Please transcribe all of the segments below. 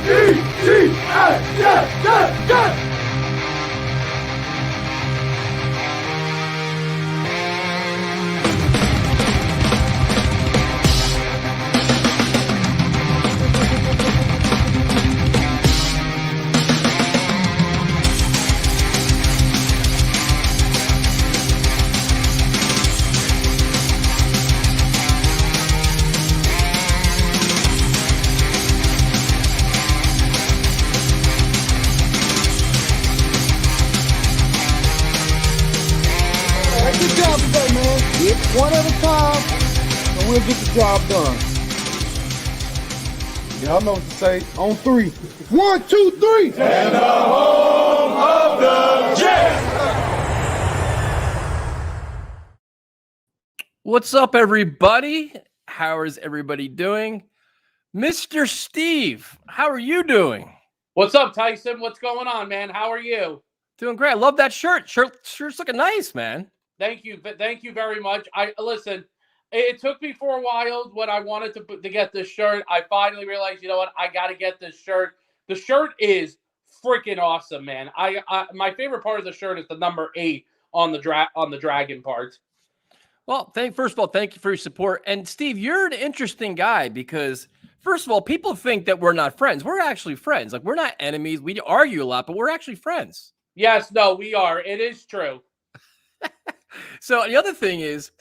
Good job today, man. One at a time, and we'll get the job done. Y'all know what to say. On three. 1, 2, 3. And the home of the Jets. What's up, everybody? How is everybody doing? Mr. Steve, how are you doing? What's up, Tyson? What's going on, man? How are you? Doing great. I love that shirt. Shirt's looking nice, man. Thank you very much. Listen. It took me for a while when I wanted to get this shirt. I finally realized, you know what? I got to get this shirt. The shirt is freaking awesome, man. My favorite part of the shirt is the number 8 on the dragon part. Well, first of all, thank you for your support. And Steve, you're an interesting guy because, first of all, people think that we're not friends. We're actually friends. Like, we're not enemies. We argue a lot, but we're actually friends. Yes, no, we are. It is true. So the other thing is,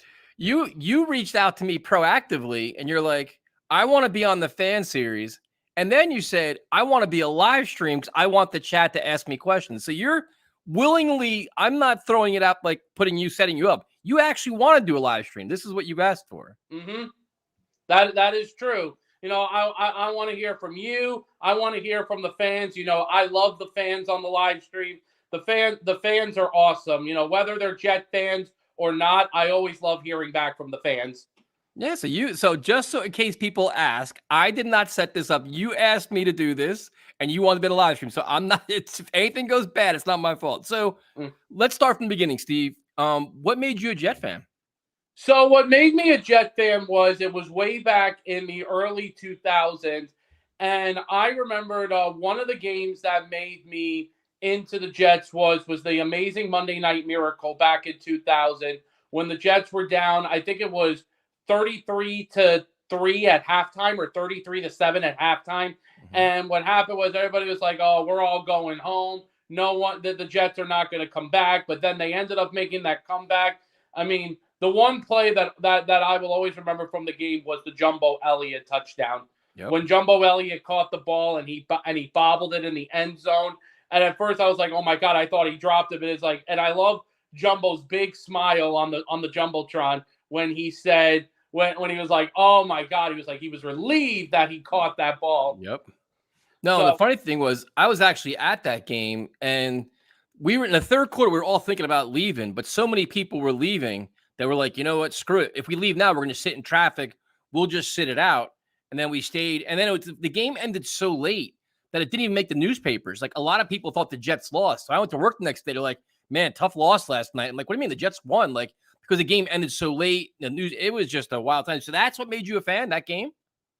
you reached out to me proactively, and you're like, I want to be on the fan series. And then you said, I want to be a live stream because I want the chat to ask me questions. So you're willingly, I'm not throwing it up like setting you up. You actually want to do a live stream. This is what you've asked for. Mm-hmm. That is true. You know, I want to hear from you. I want to hear from the fans. You know, I love the fans on the live stream. The fans are awesome. You know, whether they're Jet fans or not, I always love hearing back from the fans. Yeah, so just in case people ask, I did not set this up. You asked me to do this, and you wanted to be a live stream. So I'm not. If anything goes bad, it's not my fault. So let's start from the beginning, Steve. What made you a Jet fan? So what made me a Jet fan was it was way back in the early 2000s, and I remembered one of the games that made me into the Jets was the amazing Monday Night Miracle back in 2000 when the Jets were down. I think it was 33-3 at halftime or 33-7 at halftime. Mm-hmm. And what happened was everybody was like, "Oh, we're all going home. No one, the Jets are not going to come back." But then they ended up making that comeback. I mean, the one play that I will always remember from the game was the Jumbo Elliott touchdown. Yep. When Jumbo Elliott caught the ball and he bobbled it in the end zone. And at first I was like, oh my God, I thought he dropped it. But it's like, and I love Jumbo's big smile on the Jumbotron when he said, when he was like, oh my God, he was relieved that he caught that ball. Yep. No, the funny thing was I was actually at that game, and we were in the third quarter. We were all thinking about leaving, but so many people were leaving that were like, you know what, screw it. If we leave now, we're going to sit in traffic. We'll just sit it out. And then we stayed. And then the game ended so late that it didn't even make the newspapers. Like, a lot of people thought the Jets lost. So I went to work the next day. They're like, man, tough loss last night. I'm like, what do you mean the Jets won? Like, because the game ended so late. The news, it was just a wild time. So that's what made you a fan, that game?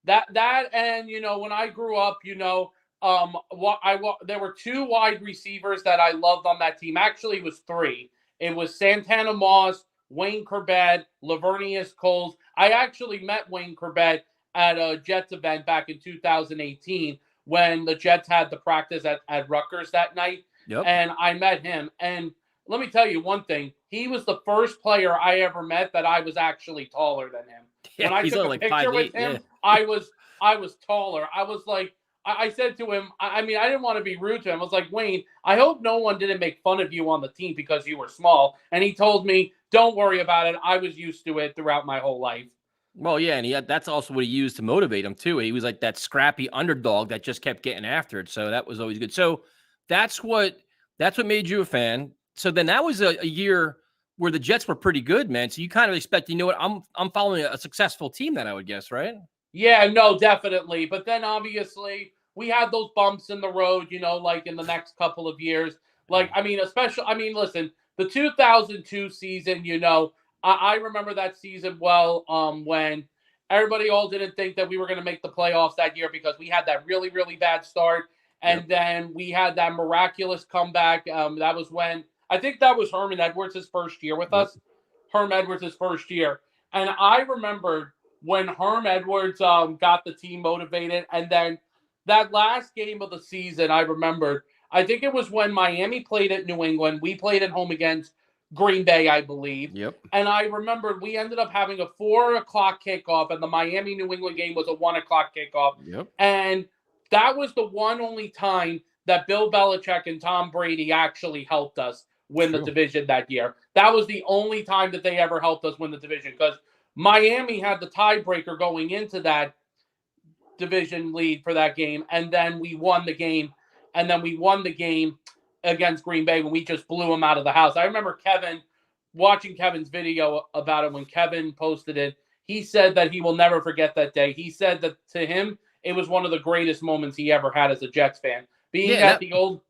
That and, you know, when I grew up, you know, there were 2 wide receivers that I loved on that team. Actually, it was 3. It was Santana Moss, Wayne Corbett, Lavernius Coles. I actually met Wayne Corbett at a Jets event back in 2018 when the Jets had the practice at Rutgers that night. Yep. And I met him. And let me tell you one thing. He was the first player I ever met that I was actually taller than him. Yeah, when I took a picture with him, yeah. I was taller. I was like, I said to him, I mean, I didn't want to be rude to him. I was like, Wayne, I hope no one didn't make fun of you on the team because you were small. And he told me, don't worry about it. I was used to it throughout my whole life. Well, yeah, and that's also what he used to motivate him, too. He was like that scrappy underdog that just kept getting after it. So that was always good. So that's what made you a fan. So then that was a year where the Jets were pretty good, man. So you kind of expect, you know what, I'm following a successful team then, I would guess, right? Yeah, no, definitely. But then obviously we had those bumps in the road, you know, like in the next couple of years. Like, I mean, listen, the 2002 season, you know, I remember that season well when everybody all didn't think that we were going to make the playoffs that year because we had that really, really bad start. And then we had that miraculous comeback. That was when, I think that was Herman Edwards' first year with us. Herm Edwards' first year. And I remembered when Herm Edwards got the team motivated. And then that last game of the season, I remembered, I think it was when Miami played at New England. We played at home against Green Bay, I believe. And I remembered we ended up having a 4 o'clock kickoff, and the Miami-New England game was a 1 o'clock kickoff. And that was the only time that Bill Belichick and Tom Brady actually helped us win the division that year. That was the only time that they ever helped us win the division because Miami had the tiebreaker going into that division lead for that game, and then we won the game. And then we won the game against Green Bay when we just blew them out of the house. I remember watching Kevin's video about it when Kevin posted it. He said that he will never forget that day. He said that to him, it was one of the greatest moments he ever had as a Jets fan. Being at the old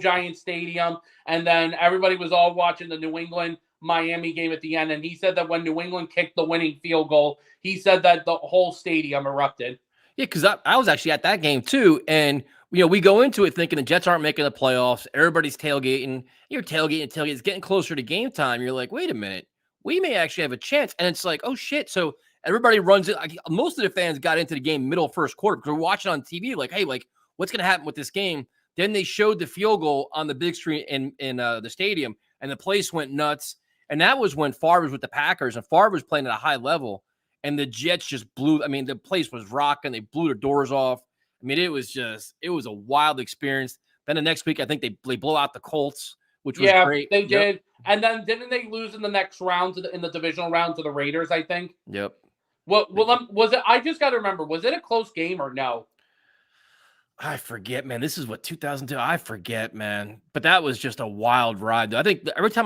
Giant Stadium, and then everybody was all watching the New England Miami game at the end. And he said that when New England kicked the winning field goal, he said that the whole stadium erupted. Yeah, because I was actually at that game too, and we go into it thinking the Jets aren't making the playoffs. Everybody's tailgating. You're tailgating. It's getting closer to game time. You're like, wait a minute, we may actually have a chance. And it's like, oh shit. So everybody runs it. Most of the fans got into the game middle first quarter because we're watching on TV. Like, hey, what's going to happen with this game? Then they showed the field goal on the big screen in the stadium, and the place went nuts. And that was when Favre was with the Packers, and Favre was playing at a high level, and the Jets just blew. I mean, the place was rocking. They blew their doors off. I mean, it was a wild experience. Then the next week, I think they blow out the Colts, which was great. They did. And then didn't they lose in the next round in the divisional round to the Raiders, I think? Yep. Well, was it? I just got to remember, was it a close game or no? I forget, man. This is what 2002. I forget, man. But that was just a wild ride. I think every time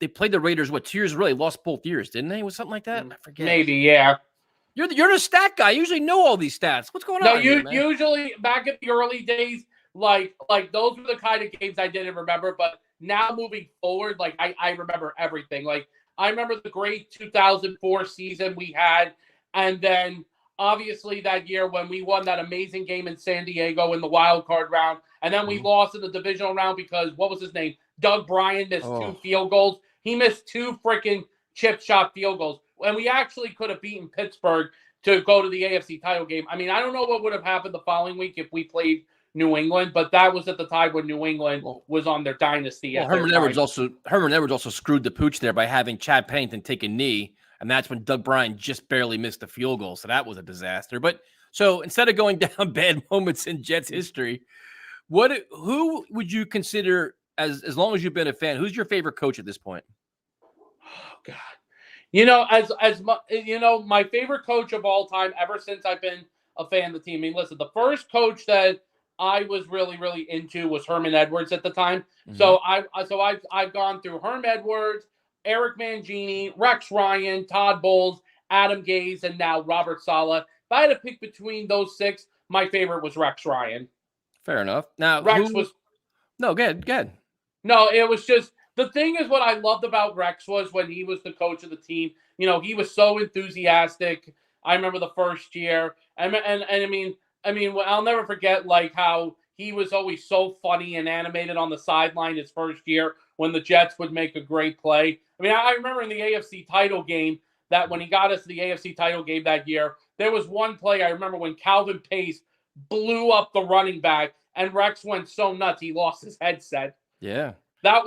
they played the Raiders, 2 years really lost both years, didn't they? Was something like that? I forget. Maybe, yeah. You're the stat guy. You usually know all these stats. What's going on? No, usually back in the early days, like those were the kind of games I didn't remember. But now moving forward, I remember everything. Like I remember the great 2004 season we had, and then obviously that year when we won that amazing game in San Diego in the wild card round, and then we lost in the divisional round because what was his name? Doug Bryan missed 2 field goals. He missed 2 freaking chip shot field goals. And we actually could have beaten Pittsburgh to go to the AFC title game. I mean, I don't know what would have happened the following week if we played New England, but that was at the time when New England was on their dynasty. Well, Herman Edwards also screwed the pooch there by having Chad Pennington take a knee, and that's when Doug Bryan just barely missed the field goal. So that was a disaster. But so instead of going down bad moments in Jets history, who would you consider as long as you've been a fan? Who's your favorite coach at this point? Oh God. My favorite coach of all time, ever since I've been a fan of the team. I mean, listen, the first coach that I was really, really into was Herman Edwards at the time. Mm-hmm. So I've gone through Herm Edwards, Eric Mangini, Rex Ryan, Todd Bowles, Adam Gase, and now Robert Saleh. If I had to pick between those 6, my favorite was Rex Ryan. Fair enough. Now Rex was no good. No, it was just. The thing is, what I loved about Rex was when he was the coach of the team. He was so enthusiastic. I remember the first year, and I mean, I'll never forget how he was always so funny and animated on the sideline his first year when the Jets would make a great play. I mean, I remember in the AFC title game that when he got us to the AFC title game that year, there was one play I remember when Calvin Pace blew up the running back, and Rex went so nuts he lost his headset. Yeah. I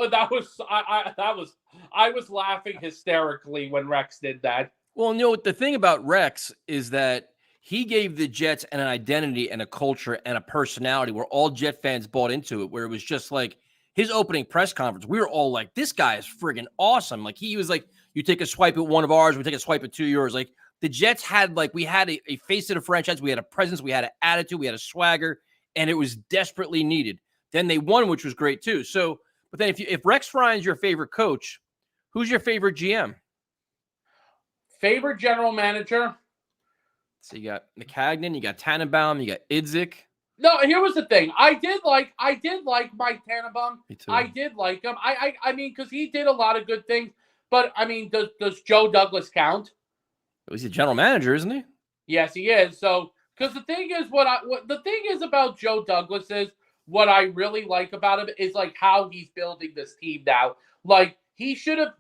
was laughing hysterically when Rex did that. Well, the thing about Rex is that he gave the Jets an identity and a culture and a personality where all Jet fans bought into it, where it was just like his opening press conference. We were all like, this guy is friggin' awesome. Like he was like, you take a swipe at one of ours, we take a swipe at 2 of yours. Like the Jets had we had a face of the franchise. We had a presence, we had an attitude, we had a swagger, and it was desperately needed. Then they won, which was great too. So, but then if Rex Ryan's your favorite coach, who's your favorite GM? Favorite general manager? So you got McCagnon, you got Tannenbaum, you got Idzik. No, here was the thing. I did like Mike Tannenbaum. Me too. I did like him. I mean, because he did a lot of good things. But I mean, does Joe Douglas count? He's a general manager, isn't he? Yes, he is. So, because the thing is, what the thing is about Joe Douglas is what I really like about him is like how he's building this team now. Like he should have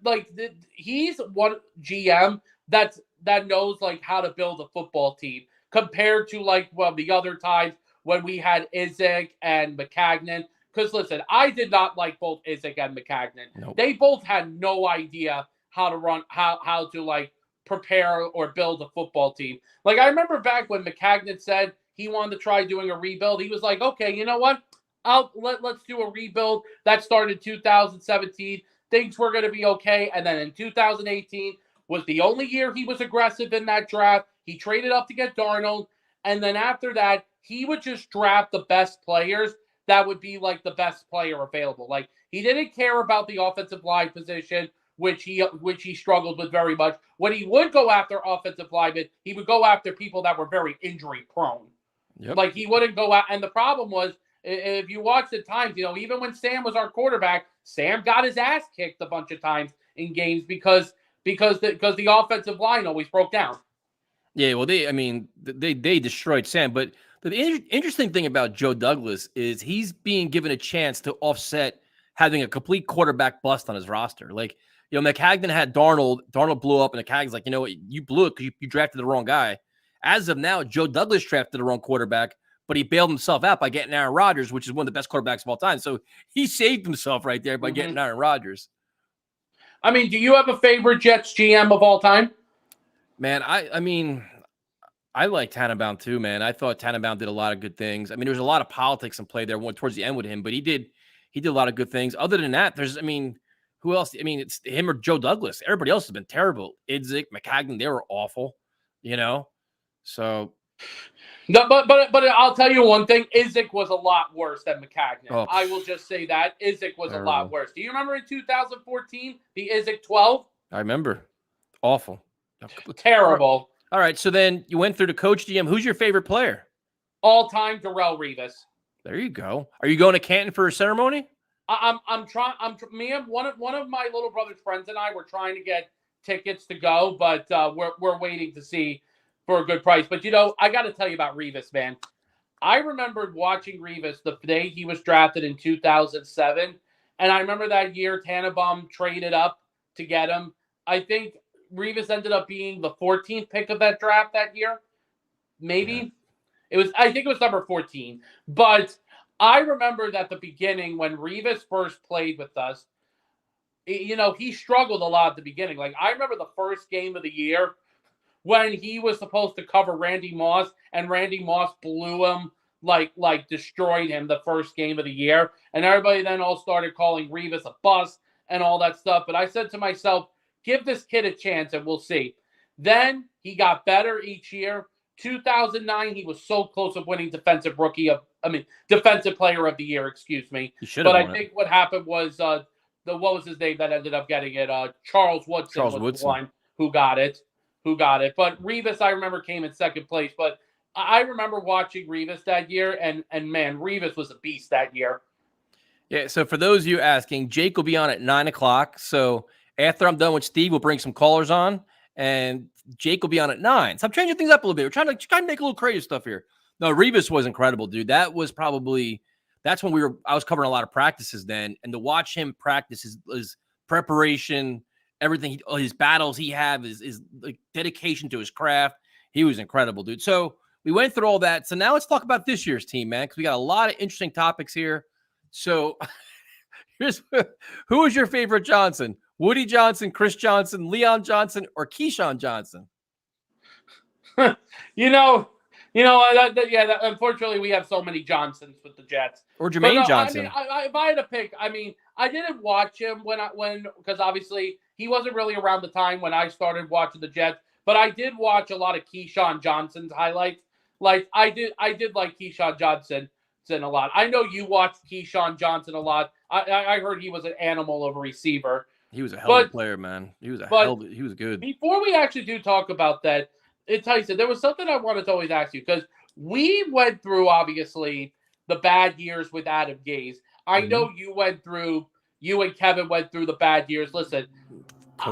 he's one GM that knows like how to build a football team compared to like the other times when we had Izek and McCagnon. Because listen, I did not like both Izek and McCagnon. Nope. They both had no idea how to run, how to like prepare or build a football team. Like I remember back when McCagnon said he wanted to try doing a rebuild. He was like, okay, you know what? Let's do a rebuild. That started in 2017. Things were going to be okay. And then in 2018 was the only year he was aggressive in that draft. He traded up to get Darnold. And then after that, he would just draft the best players that would be like the best player available. Like he didn't care about the offensive line position, which he struggled with very much. When he would go after offensive linemen, he would go after people that were very injury prone. Yep. Like he wouldn't go out. And the problem was, if you watch the times, even when Sam was our quarterback, Sam got his ass kicked a bunch of times in games because the offensive line always broke down. Yeah, well, they destroyed Sam. But the interesting thing about Joe Douglas is he's being given a chance to offset having a complete quarterback bust on his roster. Like, McCagnon had Darnold. Darnold blew up, and McCagnon's like, you know what? You blew it because you drafted the wrong guy. As of now, Joe Douglas drafted the wrong quarterback, but he bailed himself out by getting Aaron Rodgers, which is one of the best quarterbacks of all time. So he saved himself right there by getting Aaron Rodgers. I mean, do you have a favorite Jets GM of all time? Man, I like Tannenbaum too, man. I thought Tannenbaum did a lot of good things. I mean, there was a lot of politics in play there towards the end with him, but he did a lot of good things. Other than that, who else? I mean, it's him or Joe Douglas. Everybody else has been terrible. Idzik, McCagnon, they were awful, So no, but I'll tell you one thing. Idzik was a lot worse than McCagnon. Oh, I will just say that. Idzik was a lot worse. Do you remember in 2014, the Idzik 12? I remember. Awful. Terrible. All right, so then you went through the coach GM. Who's your favorite player? All-time Darrelle Revis. There you go. Are you going to Canton for a ceremony? Me and one of my little brother's friends and I were trying to get tickets to go, but we're waiting to see for a good price. But I got to tell you about Revis, man. I remembered watching Revis the day he was drafted in 2007, and I remember that year Tannenbaum traded up to get him. I think Revis ended up being the 14th pick of that draft that year. Maybe I think it was number 14. But I remember that the beginning when Revis first played with us, he struggled a lot at the beginning. Like I remember the first game of the year when he was supposed to cover Randy Moss, and Randy Moss blew him, like destroyed him the first game of the year. And everybody then all started calling Revis a bust and all that stuff. But I said to myself, give this kid a chance and we'll see. Then he got better each year. 2009, he was so close of winning defensive player of the year, excuse me. But I think what happened was what was his name that ended up getting it? Charles Woodson was the one who got it. But Revis, I remember, came in second place. But I remember watching Revis that year, and man, Revis was a beast that year. Yeah, so for those of you asking, Jake will be on at 9 o'clock. So after I'm done with Steve, we'll bring some callers on, and Jake will be on at 9. So I'm changing things up a little bit. We're trying to make a little crazy stuff here. No, Revis was incredible, dude. That's when I was covering a lot of practices then, and to watch him practice his preparation, everything, his battles he had, his like dedication to his craft. He was incredible, dude. So we went through all that. So now let's talk about this year's team, man, because we got a lot of interesting topics here. So who is your favorite Johnson? Woody Johnson, Chris Johnson, Leon Johnson, or Keyshawn Johnson? Unfortunately, we have so many Johnsons with the Jets. Or Jermaine Johnson. If I had to pick, I didn't watch him because obviously he wasn't really around the time when I started watching the Jets. But I did watch a lot of Keyshawn Johnson's highlights. Like I did like Keyshawn Johnson a lot. I know you watched Keyshawn Johnson a lot. I heard he was an animal of a receiver. He was a hell of a player, man. He was good. Before we actually do talk about that, Tyson, there was something I wanted to always ask you, because we went through, obviously, the bad years with Adam Gase. I know you and Kevin went through the bad years. Listen,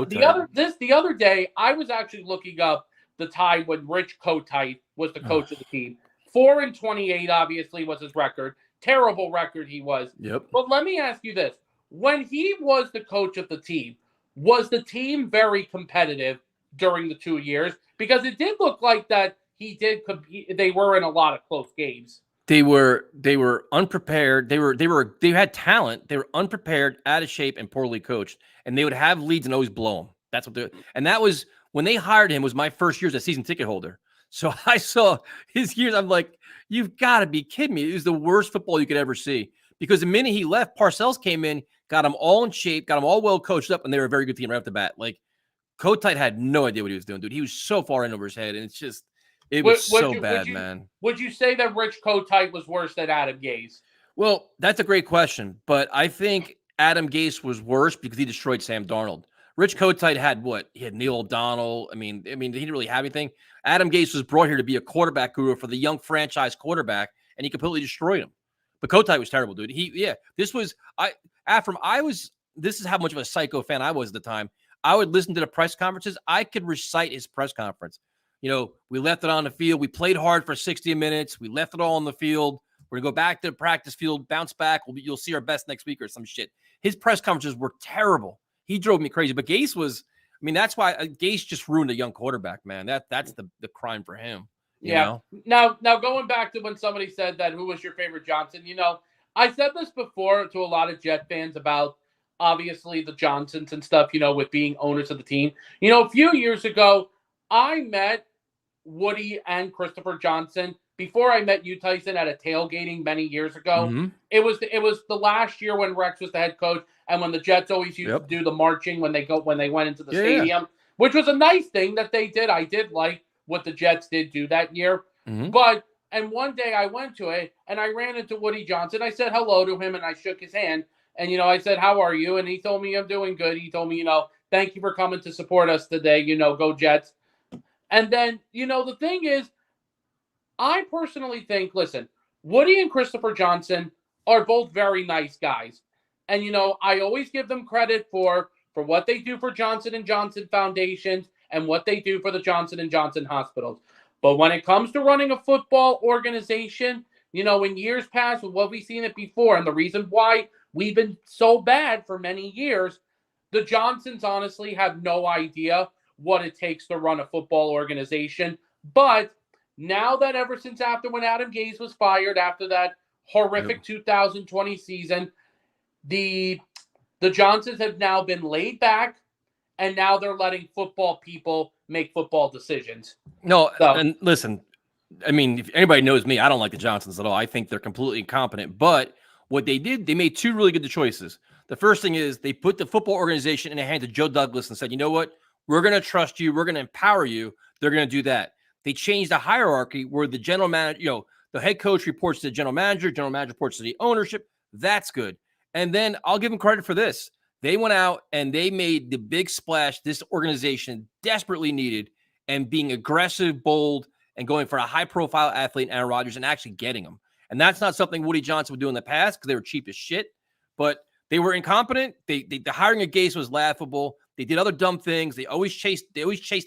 the other day, I was actually looking up the time when Rich Kotite was the coach of the team. 4-28, obviously, was his record. Terrible record he was. Yep. But let me ask you this. When he was the coach of the team, was the team very competitive during the 2 years? Because it did look like that he did compete. They were in a lot of close games. They were unprepared. They had talent. They were unprepared, out of shape, and poorly coached. And they would have leads and always blow them. That's what and that was when they hired him. Was my first year as a season ticket holder. So I saw his years. I'm like, you've got to be kidding me. It was the worst football you could ever see. Because the minute he left, Parcells came in, got them all in shape, got them all well coached up, and they were a very good team right off the bat. Like, Kotite had no idea what he was doing, dude. He was so far in over his head, and it's just, it was bad, man. Would you say that Rich Kotite was worse than Adam Gase? Well, that's a great question, but I think Adam Gase was worse because he destroyed Sam Darnold. Rich Kotite had what? He had Neil O'Donnell. I mean, he didn't really have anything. Adam Gase was brought here to be a quarterback guru for the young franchise quarterback, and he completely destroyed him. But Kotite was terrible, dude. This is how much of a psycho fan I was at the time. I would listen to the press conferences. I could recite his press conference. You know, we left it on the field. We played hard for 60 minutes. We left it all on the field. We're going to go back to the practice field, bounce back. You'll see our best next week or some shit. His press conferences were terrible. He drove me crazy. But Gase was, I mean, that's why Gase just ruined a young quarterback, man. That's the crime for him. You know? Now going back to when somebody said that, who was your favorite Johnson? You know, I said this before to a lot of Jet fans about obviously the Johnsons and stuff, you know, with being owners of the team. You know, a few years ago, I met Woody and Christopher Johnson before I met you, Tyson, at a tailgating many years ago. Mm-hmm. It was the last year when Rex was the head coach and when the Jets always used to do the marching when they went into the stadium, which was a nice thing that they did. I did like what the Jets did do that year. Mm-hmm. And one day I went to it and I ran into Woody Johnson. I said hello to him and I shook his hand. And, you know, I said, how are you? And he told me I'm doing good. He told me, you know, thank you for coming to support us today. You know, go Jets. And then, you know, the thing is, I personally think, listen, Woody and Christopher Johnson are both very nice guys. And, you know, I always give them credit for what they do for Johnson & Johnson Foundations and what they do for the Johnson & Johnson hospitals. But when it comes to running a football organization, you know, in years past, with what we've seen it before, and the reason why we've been so bad for many years, the Johnsons honestly have no idea what it takes to run a football organization. But now that ever since after when Adam Gase was fired after that horrific 2020 season, the Johnsons have now been laid back, and now they're letting football people make football decisions. No, and listen, I mean, if anybody knows me, I don't like the Johnsons at all. I think they're completely incompetent. But what they did, they made two really good choices. The first thing is they put the football organization in the hands of Joe Douglas and said, you know what? We're going to trust you. We're going to empower you. They're going to do that. They changed the hierarchy where the general manager, you know, the head coach reports to the general manager reports to the ownership. That's good. And then I'll give them credit for this. They went out and they made the big splash this organization desperately needed, and being aggressive, bold, and going for a high-profile athlete, Aaron Rodgers, and actually getting him. And that's not something Woody Johnson would do in the past because they were cheap as shit. But they were incompetent. The hiring of Gase was laughable. They did other dumb things. They always chased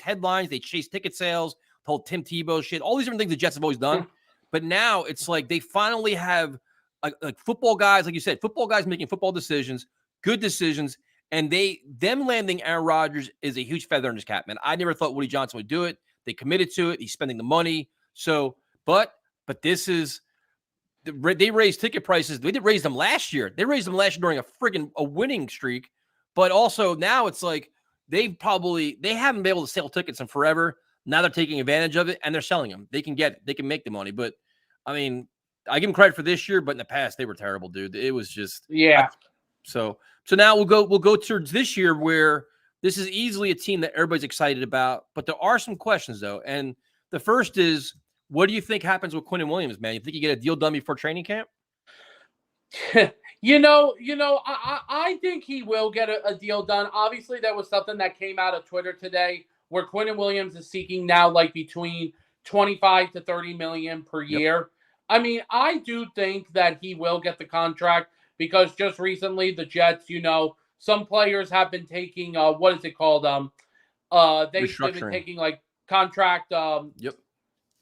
headlines. They chased ticket sales, told Tim Tebow shit, all these different things the Jets have always done. But now it's like they finally have like football guys, like you said, football guys making football decisions, good decisions, and them landing Aaron Rodgers is a huge feather in his cap, man. I never thought Woody Johnson would do it. They committed to it. He's spending the money. So, but this is they raised ticket prices. They did raise them last year. They raised them last year during a winning streak. But also now it's like they haven't been able to sell tickets in forever. Now they're taking advantage of it and they're selling them. They can make the money. But I mean, I give them credit for this year, but in the past they were terrible, dude. It was just So now we'll go towards this year where this is easily a team that everybody's excited about. But there are some questions though, and the first is, what do you think happens with Quinnen Williams, man? You think you get a deal done before training camp? I think he will get a deal done. Obviously, there was something that came out of Twitter today where Quinnen Williams is seeking now like between 25 to 30 million per year. I mean, I do think that he will get the contract because just recently the Jets, you know, some players have been taking what is it called? They've been taking like contract Yep.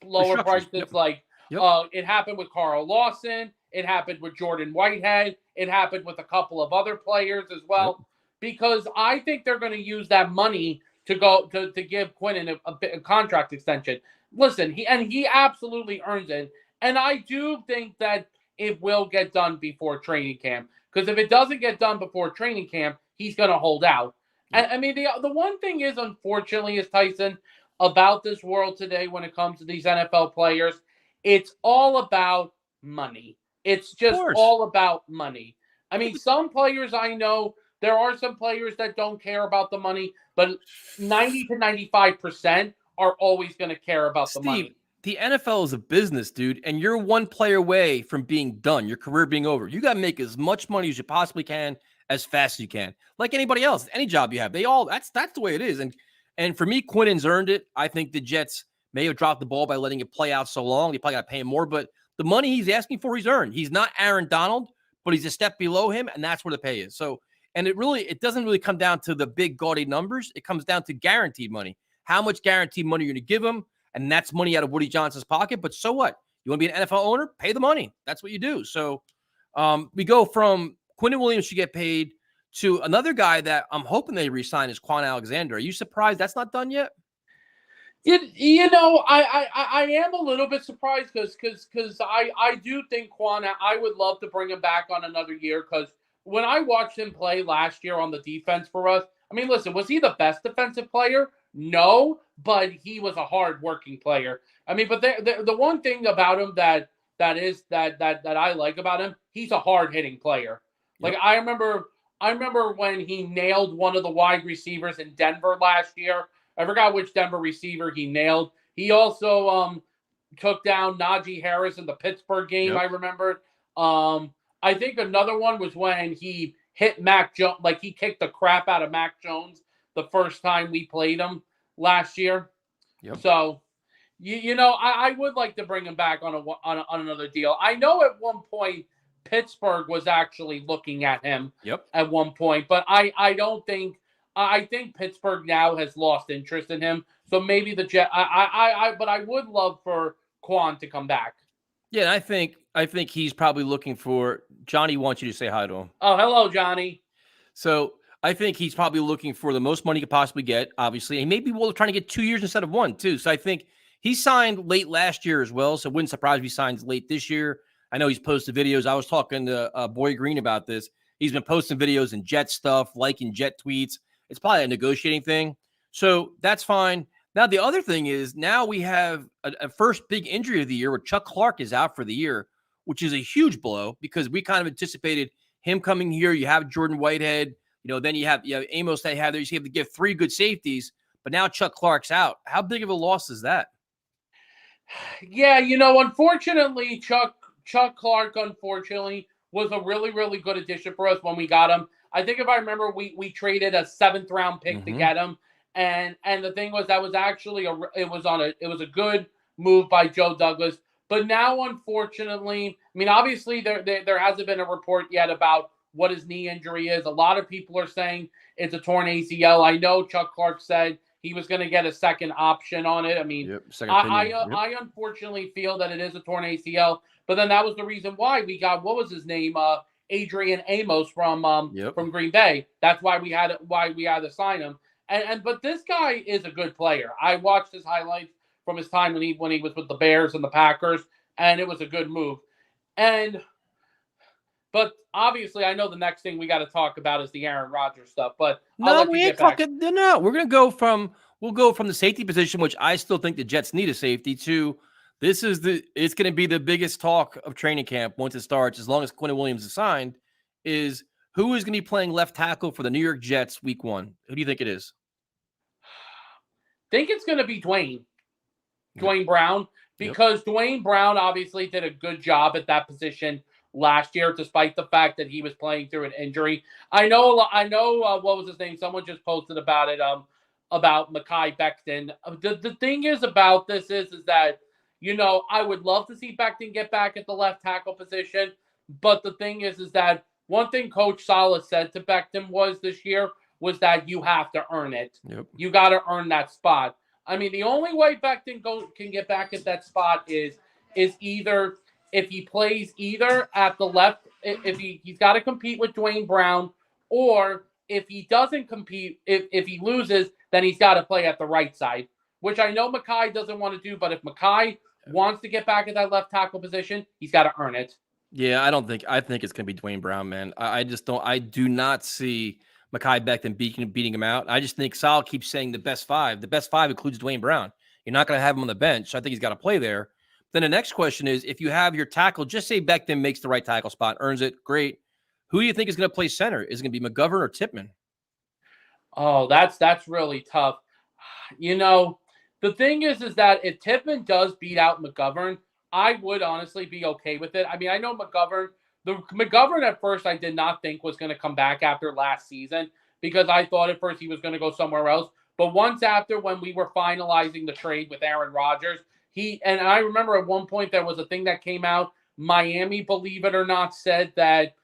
lower Restructures. prices. Yep. Like Yep. it happened with Carl Lawson. It happened with Jordan Whitehead. It happened with a couple of other players as well. Yep. Because I think they're going to use that money to go to give Quinnen a contract extension. Listen, he absolutely earns it. And I do think that it will get done before training camp. Because if it doesn't get done before training camp, he's going to hold out. Yep. And I mean, the one thing is, unfortunately, is Tyson, about this world today when it comes to these NFL players, it's all about money. It's just all about money. I mean, some players I know, there are some players that don't care about the money, but 90 to 95% are always going to care about the money. The NFL is a business, dude, and you're one player away from being done, your career being over. You got to make as much money as you possibly can, as fast as you can. Like anybody else, any job you have, that's the way it is. And for me, Quinnen's earned it. I think the Jets may have dropped the ball by letting it play out so long. They probably got to pay him more, but the money he's asking for, he's earned. He's not Aaron Donald, but he's a step below him, and that's where the pay is. So, and it doesn't really come down to the big gaudy numbers. It comes down to guaranteed money. How much guaranteed money you're going to give him, and that's money out of Woody Johnson's pocket. But so what? You want to be an NFL owner? Pay the money. That's what you do. So we go from Quinnen Williams should get paid to another guy that I'm hoping they re-sign is Quan Alexander. Are you surprised that's not done yet? You know, I am a little bit surprised because I do think Quan, I would love to bring him back on another year, because when I watched him play last year on the defense for us, I mean, listen, was he the best defensive player? No, but he was a hard-working player. I mean, but the one thing about him that I like about him, he's a hard-hitting player. Like, yep. I remember when he nailed one of the wide receivers in Denver last year. I forgot which Denver receiver he nailed. He also took down Najee Harris in the Pittsburgh game, yep. I remember. I think another one was when he hit Mac Jones, like he kicked the crap out of Mac Jones the first time we played him last year. Yep. So, you know, I would like to bring him back on another deal. I know at one point Pittsburgh was actually looking at him at one point, but I think Pittsburgh now has lost interest in him. So maybe the Jet. But I would love for Quan to come back. Yeah, I think he's probably looking for Johnny. Wants you to say hi to him. Oh, hello, Johnny. So I think he's probably looking for the most money he could possibly get, obviously, and maybe we're trying to get 2 years instead of one too. So I think he signed late last year as well. So it wouldn't surprise me if he signs late this year. I know he's posted videos. I was talking to Boy Green about this. He's been posting videos and Jet stuff, liking Jet tweets. It's probably a negotiating thing. So that's fine. Now, the other thing is now we have a first big injury of the year where Chuck Clark is out for the year, which is a huge blow because we kind of anticipated him coming here. You have Jordan Whitehead, you know, then you have Amos they have there. You have to give 3 good safeties, but now Chuck Clark's out. How big of a loss is that? Yeah, you know, unfortunately, Chuck Clark, unfortunately, was a really, really good addition for us when we got him. I think if I remember, we traded a 7th round pick to get him. And the thing was that was actually it was a good move by Joe Douglas. But now, unfortunately, I mean, obviously there hasn't been a report yet about what his knee injury is. A lot of people are saying it's a torn ACL. I know Chuck Clark said he was going to get a second option on it. I mean, I unfortunately feel that it is a torn ACL. But then that was the reason why we got, what was his name, Adrian Amos from Green Bay. That's why we had to sign him. But this guy is a good player. I watched his highlights from his time when he was with the Bears and the Packers, and it was a good move. But obviously, I know the next thing we got to talk about is the Aaron Rodgers stuff. But we ain't talking. No, we're gonna go from the safety position, which I still think the Jets need a safety, to it's going to be the biggest talk of training camp once it starts, as long as Quinnen Williams is signed, is who is going to be playing left tackle for the New York Jets week 1? Who do you think it is? I think it's going to be Dwayne Brown, because Dwayne Brown obviously did a good job at that position last year, despite the fact that he was playing through an injury. I know what was his name? Someone just posted about it, about Mekhi Becton. The thing is about this is that, you know, I would love to see Becton get back at the left tackle position. But the thing is that one thing Coach Saleh said to Becton this year was that you have to earn it. Yep. You got to earn that spot. I mean, the only way Becton can get back at that spot is either if he plays either at the left, if he's got to compete with Dwayne Brown, or if he doesn't compete, if he loses, then he's got to play at the right side, which I know Mekhi doesn't want to do, but if Mekhi wants to get back at that left tackle position, he's got to earn it. Yeah, I think it's going to be Dwayne Brown, man. I just don't. I do not see Mekhi Becton beating him out. I just think Sal keeps saying the best five. The best five includes Dwayne Brown. You're not going to have him on the bench. So I think he's got to play there. Then the next question is, if you have your tackle, just say Becton makes the right tackle spot, earns it, great. Who do you think is going to play center? Is it going to be McGovern or Tippmann? Oh, that's really tough. You know, the thing is that if Tippmann does beat out McGovern, I would honestly be okay with it. I mean, I know McGovern at first I did not think was going to come back after last season, because I thought at first he was going to go somewhere else. But once after, when we were finalizing the trade with Aaron Rodgers, and I remember at one point there was a thing that came out. Miami, believe it or not, said that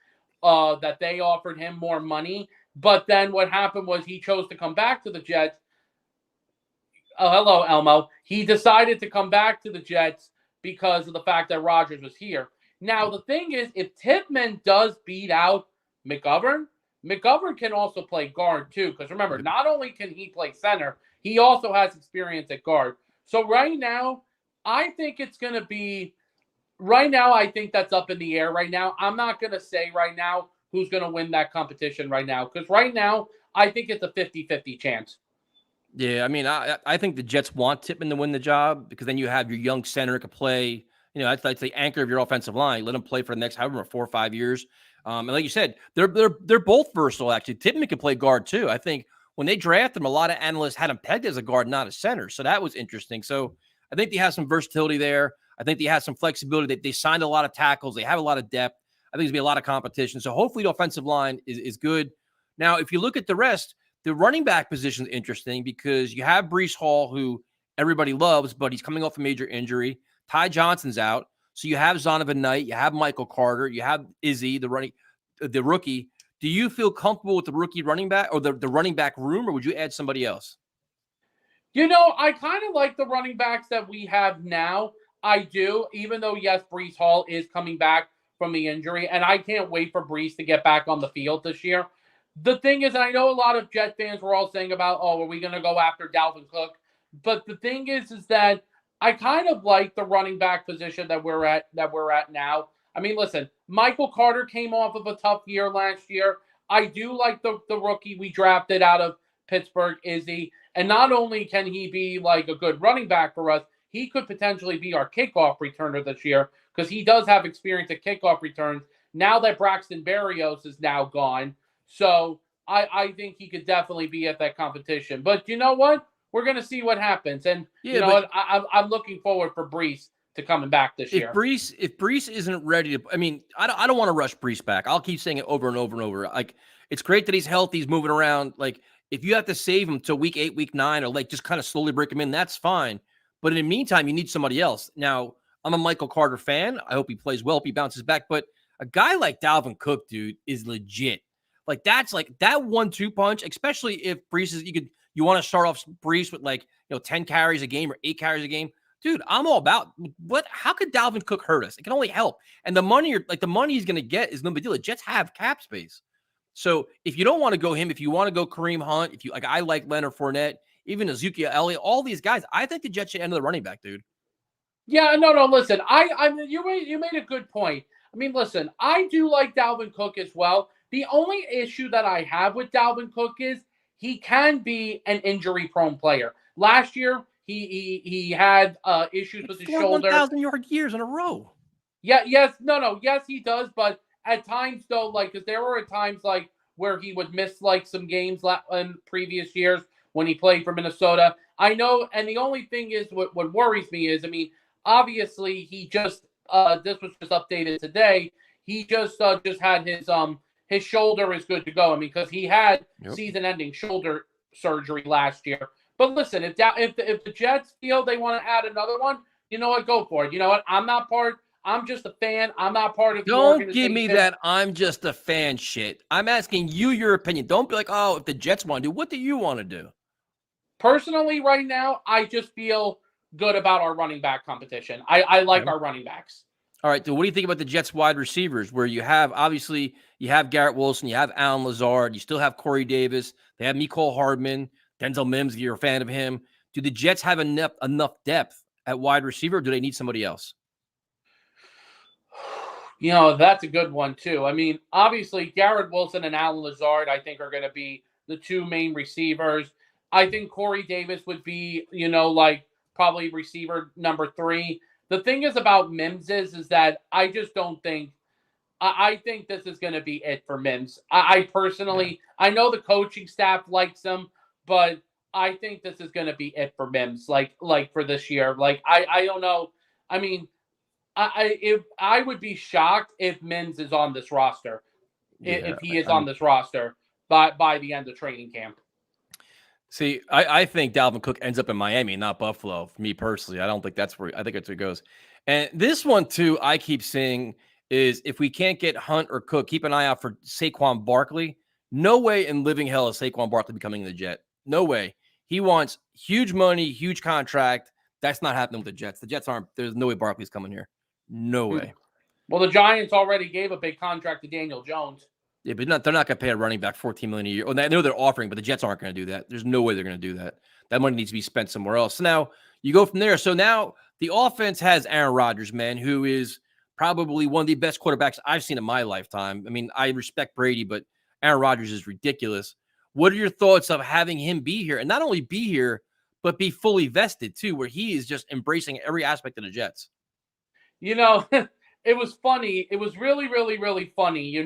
they offered him more money. But then what happened was he chose to come back to the Jets. Oh, hello, Elmo. He decided to come back to the Jets because of the fact that Rodgers was here. Now, the thing is, if Tippmann does beat out McGovern can also play guard too. Because remember, not only can he play center, he also has experience at guard. So right now, I think it's going to be – right now, I think that's up in the air right now. I'm not going to say right now who's going to win that competition right now. Because right now, I think it's a 50-50 chance. Yeah, I mean, I think the Jets want Tippmann to win the job, because then you have your young center could play. You know, that's the anchor of your offensive line. Let him play for the next however 4 or 5 years. And like you said, they're both versatile. Actually, Tippmann can play guard too. I think when they drafted him, a lot of analysts had him pegged as a guard, not a center. So that was interesting. So I think they have some versatility there. I think they have some flexibility. They signed a lot of tackles. They have a lot of depth. I think there's going to be a lot of competition. So hopefully the offensive line is good. Now, if you look at the rest, the running back position is interesting, because you have Breece Hall, who everybody loves, but he's coming off a major injury. Ty Johnson's out. So you have Zonovan Knight. You have Michael Carter. You have Izzy, the rookie. Do you feel comfortable with the rookie running back, or the running back room, or would you add somebody else? You know, I kind of like the running backs that we have now. I do, even though, yes, Breece Hall is coming back from the injury, and I can't wait for Breece to get back on the field this year. The thing is, and I know a lot of Jet fans were all saying about, are we going to go after Dalvin Cook? But the thing is that I kind of like the running back position that we're at now. I mean, listen, Michael Carter came off of a tough year last year. I do like the rookie we drafted out of Pittsburgh, Izzy. And not only can he be like a good running back for us, he could potentially be our kickoff returner this year, because he does have experience at kickoff returns now that Braxton Berrios is now gone. So I think he could definitely be at that competition. But you know what? We're going to see what happens. And you know what? I'm looking forward for Breece to coming back this year. If Breece isn't ready to, I mean, I don't want to rush Breece back. I'll keep saying it over and over and over. Like, it's great that he's healthy, he's moving around. Like, if you have to save him till week 8, week 9, or like just kind of slowly break him in, that's fine. But in the meantime, you need somebody else. Now, I'm a Michael Carter fan. I hope he plays well, hope he bounces back. But a guy like Dalvin Cook, dude, is legit. Like, that's like that 1-2 punch, especially if Breece is, you want to start off Breece with 10 carries a game or 8 carries a game. Dude, I'm all about how could Dalvin Cook hurt us? It can only help. And the money he's going to get is no big deal. The Jets have cap space. So if you don't want to go him, if you want to go Kareem Hunt, I like Leonard Fournette, even Ezekiel Elliott, all these guys, I think the Jets should end the running back, dude. Yeah, no, listen, you made a good point. I mean, listen, I do like Dalvin Cook as well. The only issue that I have with Dalvin Cook is he can be an injury-prone player. Last year, he had issues with his shoulder. 1,000-yard years in a row. Yeah, yes, he does. But at times, though, because there were times where he would miss some games in previous years when he played for Minnesota. I know, and the only thing is, what worries me is, I mean, obviously he just this was just updated today. He just had his shoulder is good to go. I mean, because he had season-ending shoulder surgery last year. But listen, if the Jets feel they want to add another one, you know what? Go for it. You know what? I'm just a fan. I'm not part of the organization. Don't give me that I'm just a fan shit. I'm asking you your opinion. Don't be like, oh, if the Jets want to do, what do you want to do? Personally, right now, I just feel good about our running back competition. I like our running backs. All right. So what do you think about the Jets wide receivers where you have, obviously, you have Garrett Wilson, you have Alan Lazard, you still have Corey Davis, they have Mecole Hardman, Denzel Mims, if you're a fan of him. Do the Jets have enough depth at wide receiver, or do they need somebody else? That's a good one, too. I mean, obviously, Garrett Wilson and Alan Lazard, I think, are going to be the two main receivers. I think Corey Davis would be, probably receiver number 3. The thing is about Mims is that I just don't think I think this is going to be it for Mims. I personally, I know the coaching staff likes him, but I think this is going to be it for Mims. Like for this year. I don't know. I mean, I would be shocked if Mims is on this roster, if he is on this roster by the end of training camp. See, I think Dalvin Cook ends up in Miami, not Buffalo. For me personally, I don't think that's where. I think that's where it goes. And this one too, I keep saying is if we can't get Hunt or Cook, keep an eye out for Saquon Barkley. No way in living hell is Saquon Barkley becoming the Jet. No way. He wants huge money, huge contract. That's not happening with the Jets. The Jets aren't. There's no way Barkley's coming here. No way. Well, the Giants already gave a big contract to Daniel Jones. Yeah, but they're not going to pay a running back $14 million a year. Oh, I know they're offering, but the Jets aren't going to do that. There's no way they're going to do that. That money needs to be spent somewhere else. So now you go from there. So now the offense has Aaron Rodgers, man, who is probably one of the best quarterbacks I've seen in my lifetime. I mean, I respect Brady, but Aaron Rodgers is ridiculous. What are your thoughts of having him be here? And not only be here, but be fully vested too, where he is just embracing every aspect of the Jets. It was funny. It was really, really, really funny,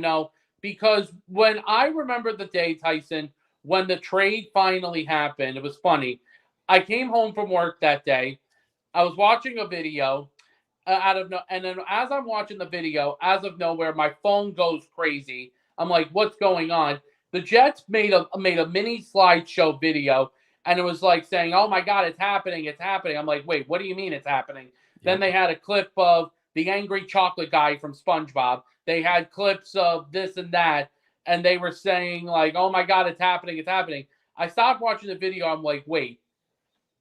because when I remember the day, Tyson, when the trade finally happened, it was funny. I came home from work that day. I was watching a video and then as I'm watching the video, out of nowhere, my phone goes crazy. I'm like, what's going on? The Jets made a mini slideshow video, and it was like saying, oh my God, it's happening. It's happening. I'm like, wait, what do you mean it's happening? Yeah. Then they had a clip of the angry chocolate guy from SpongeBob. They had clips of this and that, and they were saying like, oh my God, it's happening. It's happening. I stopped watching the video. I'm like, wait,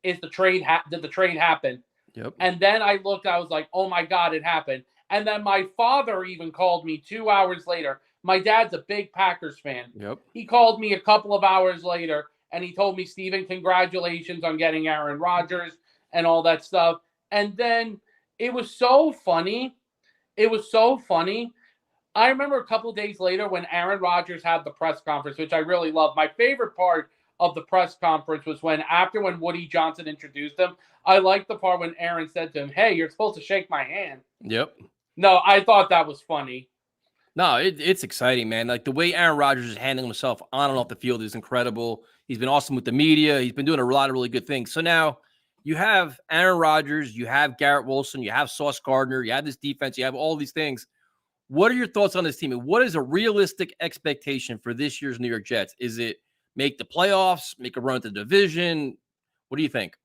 did the trade happen? Yep. And then I looked, I was like, oh my God, it happened. And then my father even called me 2 hours later. My dad's a big Packers fan. Yep. He called me a couple of hours later, and he told me, Steven, congratulations on getting Aaron Rodgers and all that stuff. And then it was so funny. It was so funny. I remember a couple of days later when Aaron Rodgers had the press conference, which I really loved. My favorite part of the press conference was when Woody Johnson introduced him. I liked the part when Aaron said to him, hey, you're supposed to shake my hand. Yep. No, I thought that was funny. No, it's exciting, man. Like the way Aaron Rodgers is handling himself on and off the field is incredible. He's been awesome with the media. He's been doing a lot of really good things. So now you have Aaron Rodgers, you have Garrett Wilson, you have Sauce Gardner, you have this defense, you have all these things. What are your thoughts on this team? And what is a realistic expectation for this year's New York Jets? Is it make the playoffs, make a run to the division? What do you think?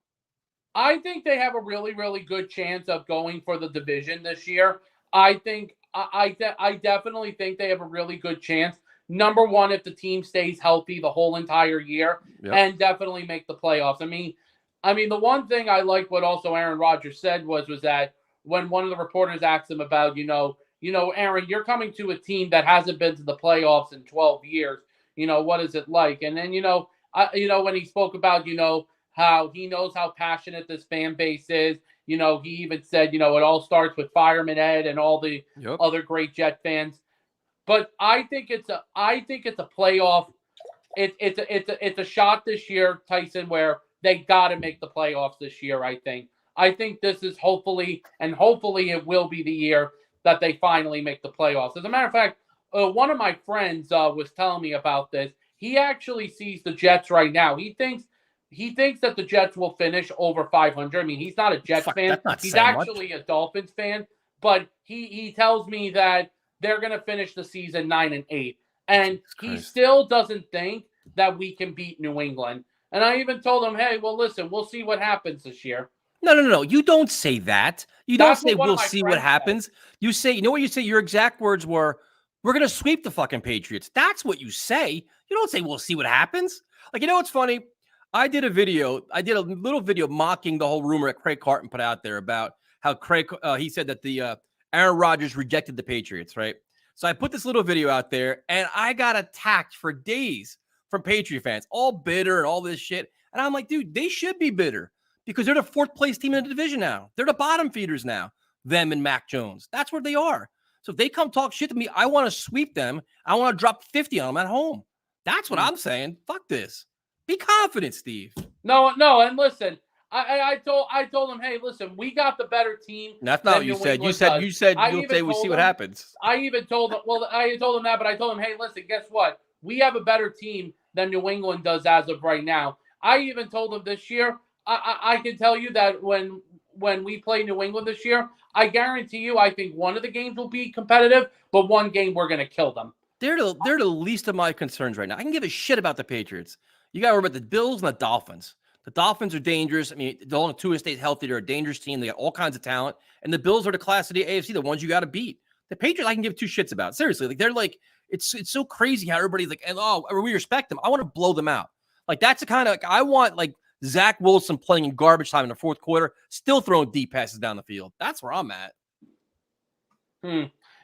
I think they have a really, really good chance of going for the division this year. I definitely think they have a really good chance. Number one, if the team stays healthy the whole entire year, yep, and definitely make the playoffs. I mean, the one thing I like what also Aaron Rodgers said was that when one of the reporters asked him about, Aaron, you're coming to a team that hasn't been to the playoffs in 12 years. What is it like? And then, when he spoke about, how he knows how passionate this fan base is. He even said, it all starts with Fireman Ed and all the other great Jet fans. But I think it's a playoff. It's a shot this year, Tyson, where they got to make the playoffs this year. I think this is hopefully it will be the year that they finally make the playoffs. As a matter of fact, one of my friends was telling me about this. He actually sees the Jets right now. He thinks that the Jets will finish over 500. I mean, he's not a Jets fan. He's actually a Dolphins fan. But he tells me that they're going to finish the season 9-8. And he still doesn't think that we can beat New England. And I even told him, hey, well, listen, we'll see what happens this year. No. You don't say that. You don't say we'll see what happens. You say, you know what you say? Your exact words were, we're going to sweep the fucking Patriots. That's what you say. You don't say we'll see what happens. Like, what's funny? I did a video. I did a little video mocking the whole rumor that Craig Carton put out there about how he said that the Aaron Rodgers rejected the Patriots, right? So I put this little video out there, and I got attacked for days from Patriot fans, all bitter and all this shit. And I'm like, dude, they should be bitter because they're the fourth place team in the division now. They're the bottom feeders now, them and Mac Jones. That's where they are. So if they come talk shit to me, I want to sweep them. I want to drop 50 on them at home. That's what I'm saying. Fuck this. Be confident, Steve. No, and listen, I told him, hey, listen, we got the better team. That's not what you said. You said you'll say we see what happens. I even told him, I told him that, but I told him, hey, listen, guess what? We have a better team than New England does as of right now. I even told him this year, I can tell you that when we play New England this year, I guarantee you, I think one of the games will be competitive, but one game we're going to kill them. They're the least of my concerns right now. I can give a shit about the Patriots. You got to worry about the Bills and the Dolphins. The Dolphins are dangerous. I mean, the only Tua stays healthy. They're a dangerous team. They got all kinds of talent. And the Bills are the class of the AFC, the ones you got to beat. The Patriots, I can give two shits about. Seriously, like they're like, it's so crazy how everybody's like, oh, we respect them. I want to blow them out. Like that's the kind of I want like Zach Wilson playing in garbage time in the fourth quarter, still throwing deep passes down the field. That's where I'm at.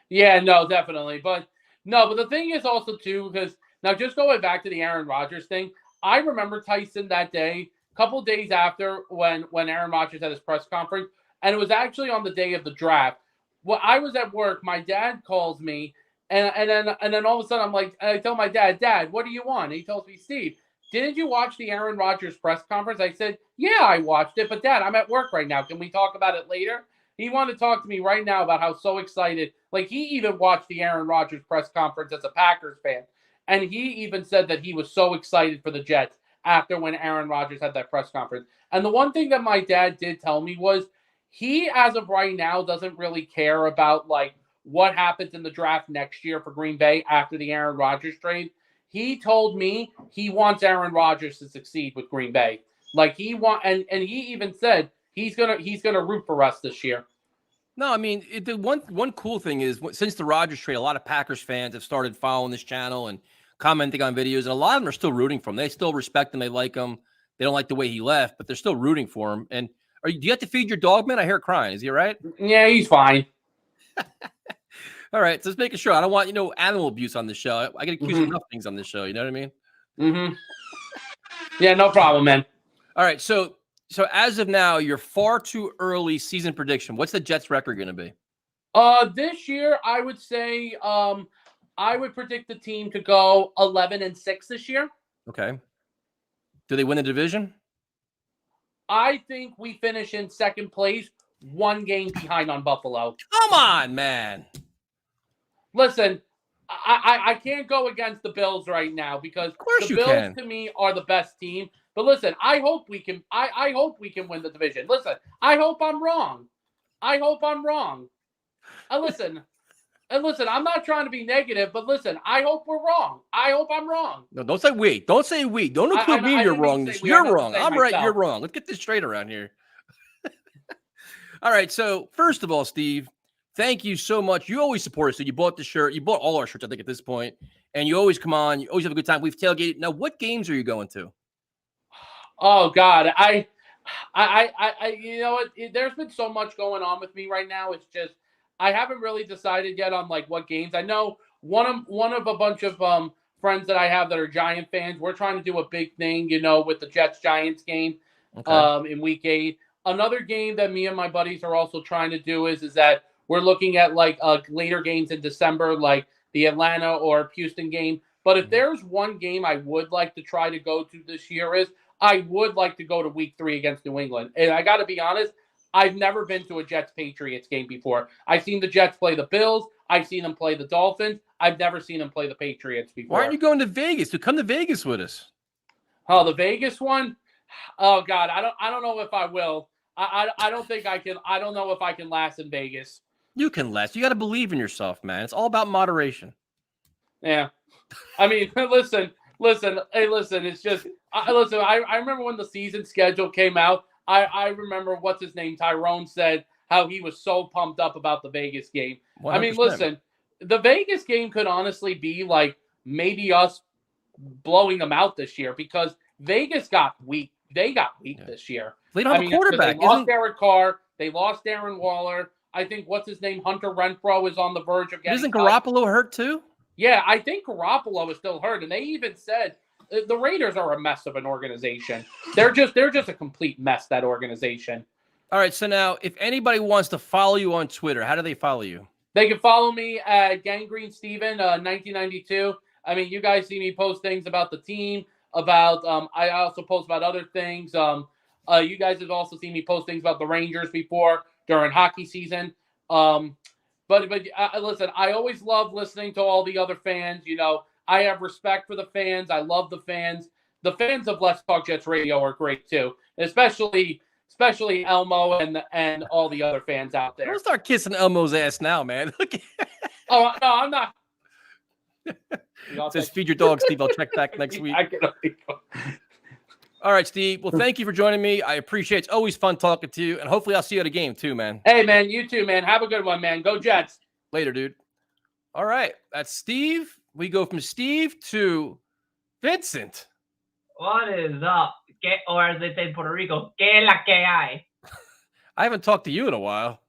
Yeah, no, definitely. But the thing is also too, because now just going back to the Aaron Rodgers thing, I remember Tyson that day, a couple of days after when Aaron Rodgers had his press conference, and it was actually on the day of the draft. Well, I was at work. My dad calls me, and then all of a sudden I'm like, I tell my dad, what do you want? And he tells me, Steve, didn't you watch the Aaron Rodgers press conference? I said, yeah, I watched it, but Dad, I'm at work right now. Can we talk about it later? He wanted to talk to me right now about how so excited. Like he even watched the Aaron Rodgers press conference as a Packers fan. And he even said that he was so excited for the Jets after when Aaron Rodgers had that press conference. And the one thing that my dad did tell me was he, as of right now, doesn't really care about like what happens in the draft next year for Green Bay after the Aaron Rodgers trade. He told me he wants Aaron Rodgers to succeed with Green Bay. Like and he even said he's gonna root for us this year. No, I mean the one cool thing is since the Rodgers trade, a lot of Packers fans have started following this channel and commenting on videos, and a lot of them are still rooting for him. They still respect him. They like him. They don't like the way he left, but they're still rooting for him. And do you have to feed your dog, man? I hear crying. Is he all right? Yeah, he's fine. All right, so just making sure. I don't want animal abuse on the show. I get accused of enough things on this show. You know what I mean? Mm-hmm. Yeah, no problem, man. All right, so as of now, you're far too early season prediction. What's the Jets' record going to be? This year, I would say, I would predict the team to go 11-6 this year. Okay. Do they win the division? I think we finish in second place, one game behind on Buffalo. Come on, man. Listen, I can't go against the Bills right now because the Bills to me are the best team. But listen, I hope we can. I hope we can win the division. Listen, I hope I'm wrong. Listen, I'm not trying to be negative, but listen, I hope we're wrong. I hope I'm wrong. No, don't say we. Don't say we. Don't include me. You're wrong. You're wrong. I'm right. You're wrong. Let's get this straight around here. All right. So first of all, Steve, thank you so much. You always support us. So you bought the shirt. You bought all our shirts, I think, at this point. And you always come on. You always have a good time. We've tailgated. Now, what games are you going to? Oh God, I you know what? There's been so much going on with me right now. It's just I haven't really decided yet on like what games. I know one of a bunch of friends that I have that are Giant fans. We're trying to do a big thing, with the Jets Giants game in Week 8. Another game that me and my buddies are also trying to do is that we're looking at like later games in December, like the Atlanta or Houston game. But if there's one game I would like to try to go to this year is I would like to go to Week 3 against New England. And I got to be honest, I've never been to a Jets-Patriots game before. I've seen the Jets play the Bills. I've seen them play the Dolphins. I've never seen them play the Patriots before. Why aren't you going to Vegas? So come to Vegas with us. Oh, the Vegas one? Oh God, I don't know if I will. I don't think I can. I don't know if I can last in Vegas. You can last. You got to believe in yourself, man. It's all about moderation. Yeah. I mean, listen. Hey, listen. It's just listen. I remember when the season schedule came out. I remember what's his name, Tyrone, said how he was so pumped up about the Vegas game. 100%. I mean, listen, the Vegas game could honestly be like maybe us blowing them out this year because Vegas got weak. They got weak this year. They don't have a quarterback. They lost Derek Carr. They lost Darren Waller. I think what's his name, Hunter Renfro, is on the verge of getting. Isn't Garoppolo hurt too? Yeah, I think Garoppolo is still hurt, and they even said the Raiders are a mess of an organization. They're just a complete mess. That organization. All right, so now if anybody wants to follow you on Twitter, how do they follow you? They can follow me at Gangrene Steven 1992. I mean, you guys see me post things about the team. About I also post about other things. You guys have also seen me post things about the Rangers before during hockey season. But listen, I always love listening to all the other fans. You know, I have respect for the fans. I love the fans. The fans of Let's Talk Jets Radio are great too, especially Elmo and all the other fans out there. Don't start kissing Elmo's ass now, man. Oh no, I'm not. It says feed your dog, Steve. I'll check back next week. All right, Steve. Well, thank you for joining me. I appreciate it. It's always fun talking to you, and hopefully I'll see you at a game too, man. Hey, man, you too, man. Have a good one, man. Go Jets. Later, dude. All right, that's Steve. We go from Steve to Vincent. What is up? Or as they say in Puerto Rico, que la que hay? I haven't talked to you in a while.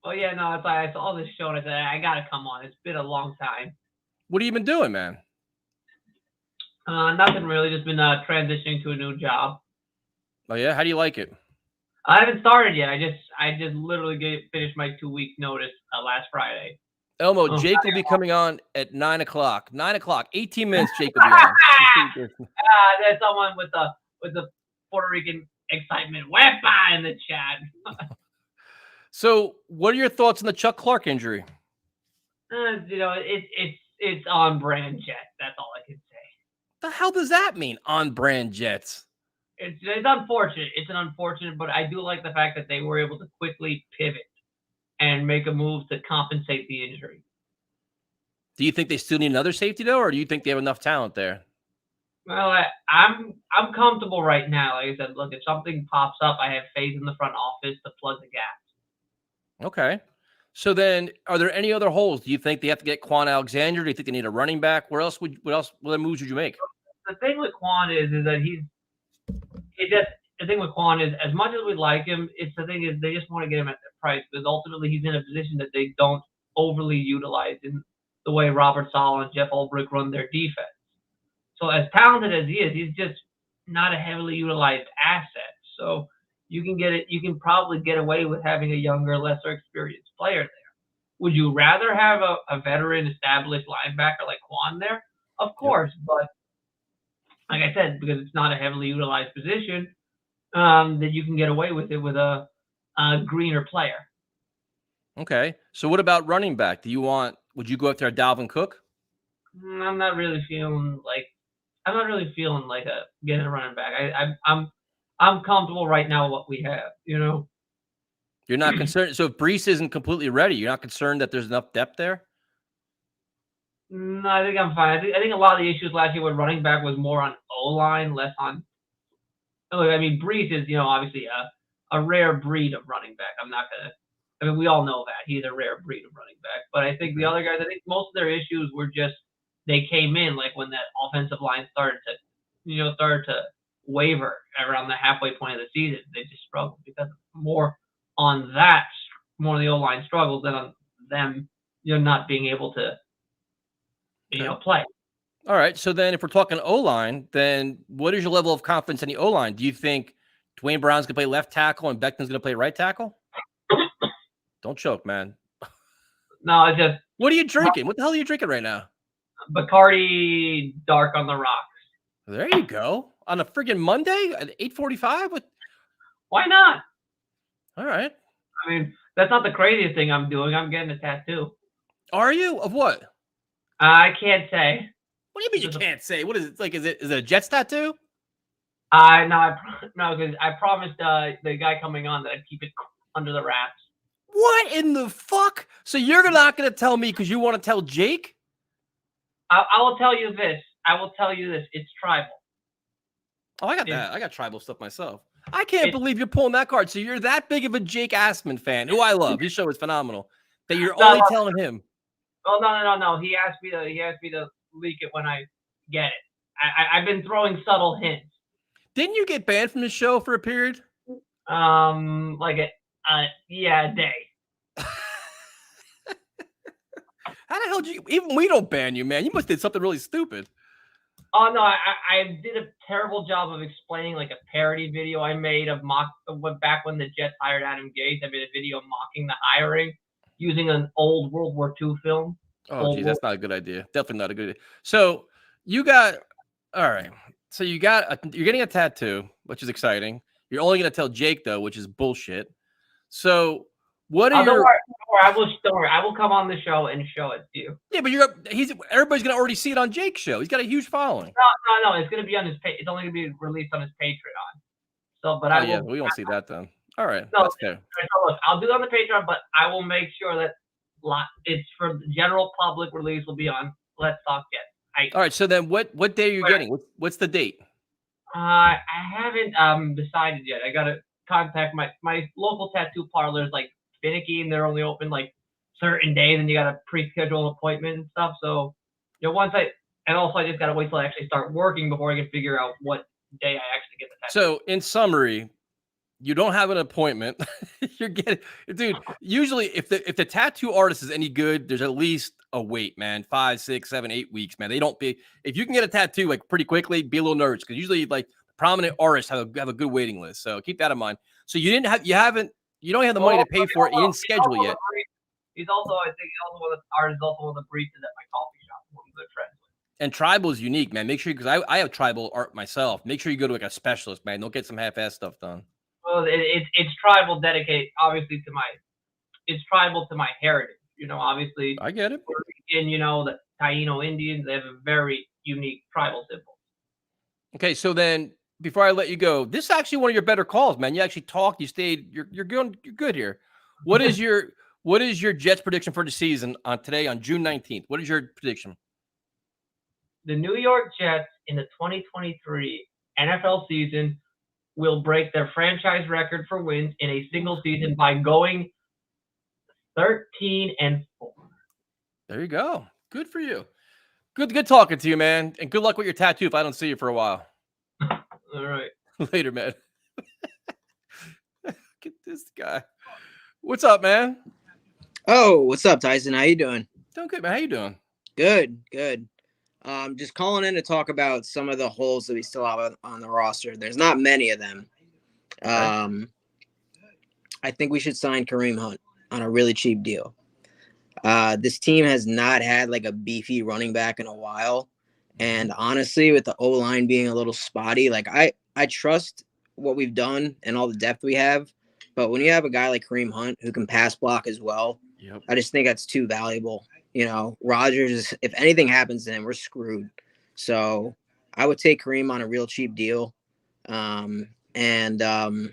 Oh, yeah, no, it's like I saw this show and I said, I got to come on. It's been a long time. What have you been doing, man? Nothing really. Just been transitioning to a new job. Oh, yeah? How do you like it? I haven't started yet. I just literally finished my 2-week notice last Friday. Elmo, Jake will be coming on at 9 o'clock. 9 o'clock. 18 minutes, Jake will be on. There's someone with the Puerto Rican excitement. Wepa in the chat. So, what are your thoughts on the Chuck Clark injury? You know, it's on brand Jet. That's all I can say. The hell does that mean, on brand Jets? It's unfortunate. It's an unfortunate, but I do like the fact that they were able to quickly pivot and make a move to compensate the injury. Do you think they still need another safety though, or do you think they have enough talent there? Well, I'm comfortable right now. Like I said, look, if something pops up, I have faith in the front office to plug the gaps. Okay. So then, are there any other holes? Do you think they have to get Quan Alexander? Do you think they need a running back? What other moves would you make? The thing with Quan is that the thing with Quan is, as much as we like him, the thing is they just want to get him at their price because ultimately he's in a position that they don't overly utilize in the way Robert Saleh and Jeff Ulbrich run their defense. So as talented as he is, he's just not a heavily utilized asset. So you can probably get away with having a younger, lesser experienced player there. Would you rather have a veteran established linebacker like Quan there? Of course, but like I said, because it's not a heavily utilized position, that you can get away with it with a greener player. Okay. So what about running back? Would you go after a Dalvin Cook? I'm not really feeling like getting a running back. I'm comfortable right now with what we have, you know. You're not concerned. So if Breece isn't completely ready, you're not concerned that there's enough depth there? No, I think I'm fine. I think a lot of the issues last year with running back was more on O-line, less on. Look, I mean, Breece is, obviously a rare breed of running back. We all know that he's a rare breed of running back. But I think the other guys, I think most of their issues were just they came in like when that offensive line started to waver around the halfway point of the season. They just struggled because more of the O-line struggled than on them, not being able to, play. All right. So then if we're talking O-line, then what is your level of confidence in the O-line? Do you think Dwayne Brown's going to play left tackle and Beckton's going to play right tackle? Don't choke, man. No, it's just. What are you drinking? What the hell are you drinking right now? Bacardi Dark on the Rocks. There you go. On a friggin' Monday at 8:45? Why not? All right. I mean, that's not the craziest thing I'm doing. I'm getting a tattoo. Are you? Of what? I can't say. What do you mean you can't say? What is it? Like, is it a Jets tattoo? No, because I promised the guy coming on that I'd keep it under the wraps. What in the fuck? So you're not going to tell me because you want to tell Jake? I will tell you this. It's tribal. Oh, I got that. I got tribal stuff myself. I can't believe you're pulling that card. So you're that big of a Jake Asman fan, who I love. His show is phenomenal. That you're only telling him. Oh no. He asked me to leak it when I get it. I've been throwing subtle hints. Didn't you get banned from the show for a period? Like a day. How the hell did you? Even we don't ban you, man. You must have did something really stupid. Oh no, I did a terrible job of explaining like a parody video I made of back when the Jets hired Adam Gase. I made a video mocking the hiring using an old World War II film. Oh, geez, that's not a good idea. Definitely not a good idea. So you got all right. So you're getting a tattoo, which is exciting. You're only gonna tell Jake though, which is bullshit. So what are don't worry, I will come on the show and show it to you. Yeah, but everybody's gonna already see it on Jake's show. He's got a huge following. No. It's gonna be on his page. It's only gonna be released on his Patreon. So, but we won't see that then. All right, no, that's fair. So look, I'll do it on the Patreon, but I will make sure that it's for the general public release. Will be on Let's Talk Jets. All right. So then, what day are you getting? What's the date? I haven't decided yet. I gotta contact my local tattoo parlor is like finicky, and they're only open like certain days, and you gotta pre-schedule an appointment and stuff. So, I just gotta wait till I actually start working before I can figure out what day I actually get the tattoo. So, in summary, you don't have an appointment. You're getting, dude. Usually, if the tattoo artist is any good, there's at least a wait, man. 5, 6, 7, 8 weeks, man. They don't be. If you can get a tattoo like pretty quickly, be a little nervous because usually like prominent artists have a good waiting list. So keep that in mind. So you don't have the money to pay for it. You didn't schedule yet. He's also, I think, one of the artists, also one of the baristas at my coffee shop. One of the good friends. And Tribal is unique, man. Make sure, because I have tribal art myself. Make sure you go to like a specialist, man. Don't get some half-ass stuff done. Well, it's tribal, dedicated obviously it's tribal to my heritage. Obviously. I get it. And the Taino Indians, they have a very unique tribal symbol. Okay, so then before I let you go, this is actually one of your better calls, man. You actually talked. You stayed. You're good here. What is your Jets prediction for the season on June 19th? What is your prediction? The New York Jets in the 2023 NFL season will break their franchise record for wins in a single season by going 13-4. There you go. Good for you. Good talking to you, man. And good luck with your tattoo if I don't see you for a while. All right. Later, man. Get this guy. What's up, man? Oh, what's up, Tyson? How you doing? Doing good, man. How you doing? Good. Just calling in to talk about some of the holes that we still have on the roster. There's not many of them. I think we should sign Kareem Hunt on a really cheap deal. This team has not had like a beefy running back in a while. And honestly, with the O-line being a little spotty, like I trust what we've done and all the depth we have. But when you have a guy like Kareem Hunt who can pass block as well, I just think that's too valuable. Rodgers, if anything happens to him, we're screwed. So I would take Kareem on a real cheap deal. So you don't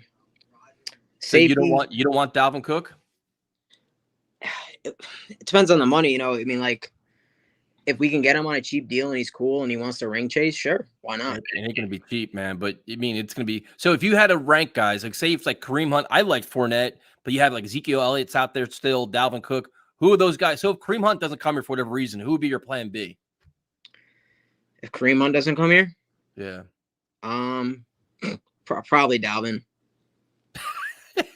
want Dalvin Cook? It depends on the money, I mean, like, if we can get him on a cheap deal and he's cool and he wants to ring chase, sure, why not? It ain't gonna be cheap, man. But I mean, it's gonna be. So if you had to rank guys, like say it's like Kareem Hunt, I like Fournette, but you have like Ezekiel Elliott's out there still, Dalvin Cook. Who are those guys? So if Kareem Hunt doesn't come here for whatever reason, who would be your plan B? If Kareem Hunt doesn't come here, yeah, probably Dalvin.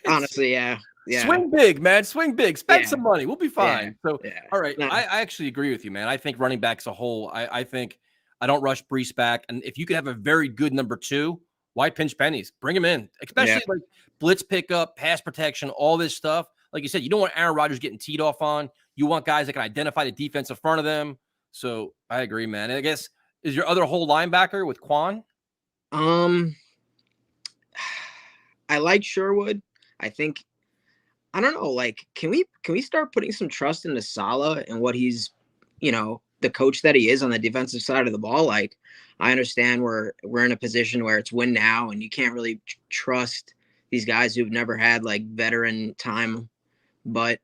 Honestly, yeah. Swing big, man. Swing big. Spend some money. We'll be fine. All right. No. I actually agree with you, man. I think running backs a whole. I think I don't rush Brees back, and if you could have a very good number 2, why pinch pennies? Bring him in, especially like blitz pickup, pass protection, all this stuff. Like you said, you don't want Aaron Rodgers getting teed off on. You want guys that can identify the defense in front of them. So I agree, man. And I guess is your other whole linebacker with Quan? I like Sherwood. I think. I don't know, like, can we start putting some trust into Saleh and what he's, the coach that he is on the defensive side of the ball? Like, I understand we're in a position where it's win now and you can't really trust these guys who've never had like veteran time, but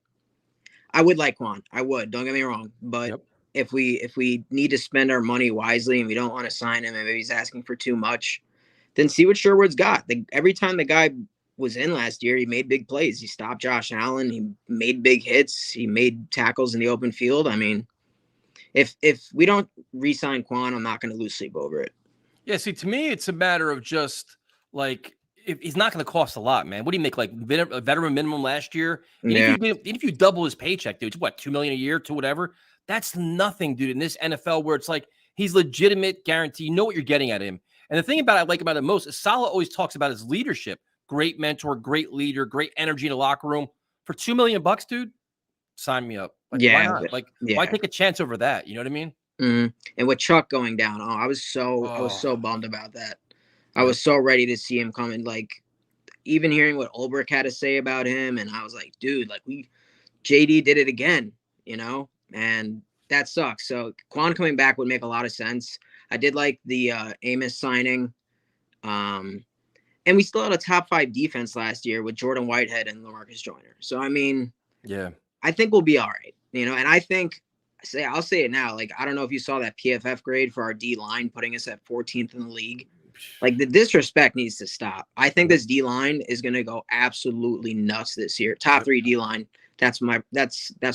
I would like Quan. I would, don't get me wrong. But if we need to spend our money wisely and we don't want to sign him and maybe he's asking for too much, then see what Sherwood's got. Every time the guy was in last year, he made big plays. He stopped Josh Allen. He made big hits. He made tackles in the open field. I mean, if we don't re-sign Quan, I'm not going to lose sleep over it. Yeah, see, to me, it's a matter of just like if he's not going to cost a lot, man. What do you make, like a veteran minimum last year? And Yeah. if you double his paycheck, dude, it's what, $2 million a year to whatever. That's nothing, dude. In this NFL, where it's like he's legitimate, guarantee. You know what you're getting at him. And the thing about I like about it most is Saleh always talks about his leadership. Great mentor, great leader, great energy in the locker room. For $2 million, dude, sign me up. Like, Yeah, why not? Like, yeah. why take a chance over that? You know what I mean? Mm-hmm. And with Chuck going down, I was so bummed about that. I was so ready to see him coming. Like, even hearing what Ulbrich had to say about him, and I was like, dude, like JD did it again, you know, and that sucks. So Quan coming back would make a lot of sense. I did like the Amos signing, and we still had a top 5 defense last year with Jordan Whitehead and LaMarcus Joyner. So I mean, yeah, I think we'll be all right, you know. And I think I'll say it now. Like, I don't know if you saw that PFF grade for our D line, putting us at 14th in the league. Like, the disrespect needs to stop. I think this D line is going to go absolutely nuts this year. Top 3 D line. That's what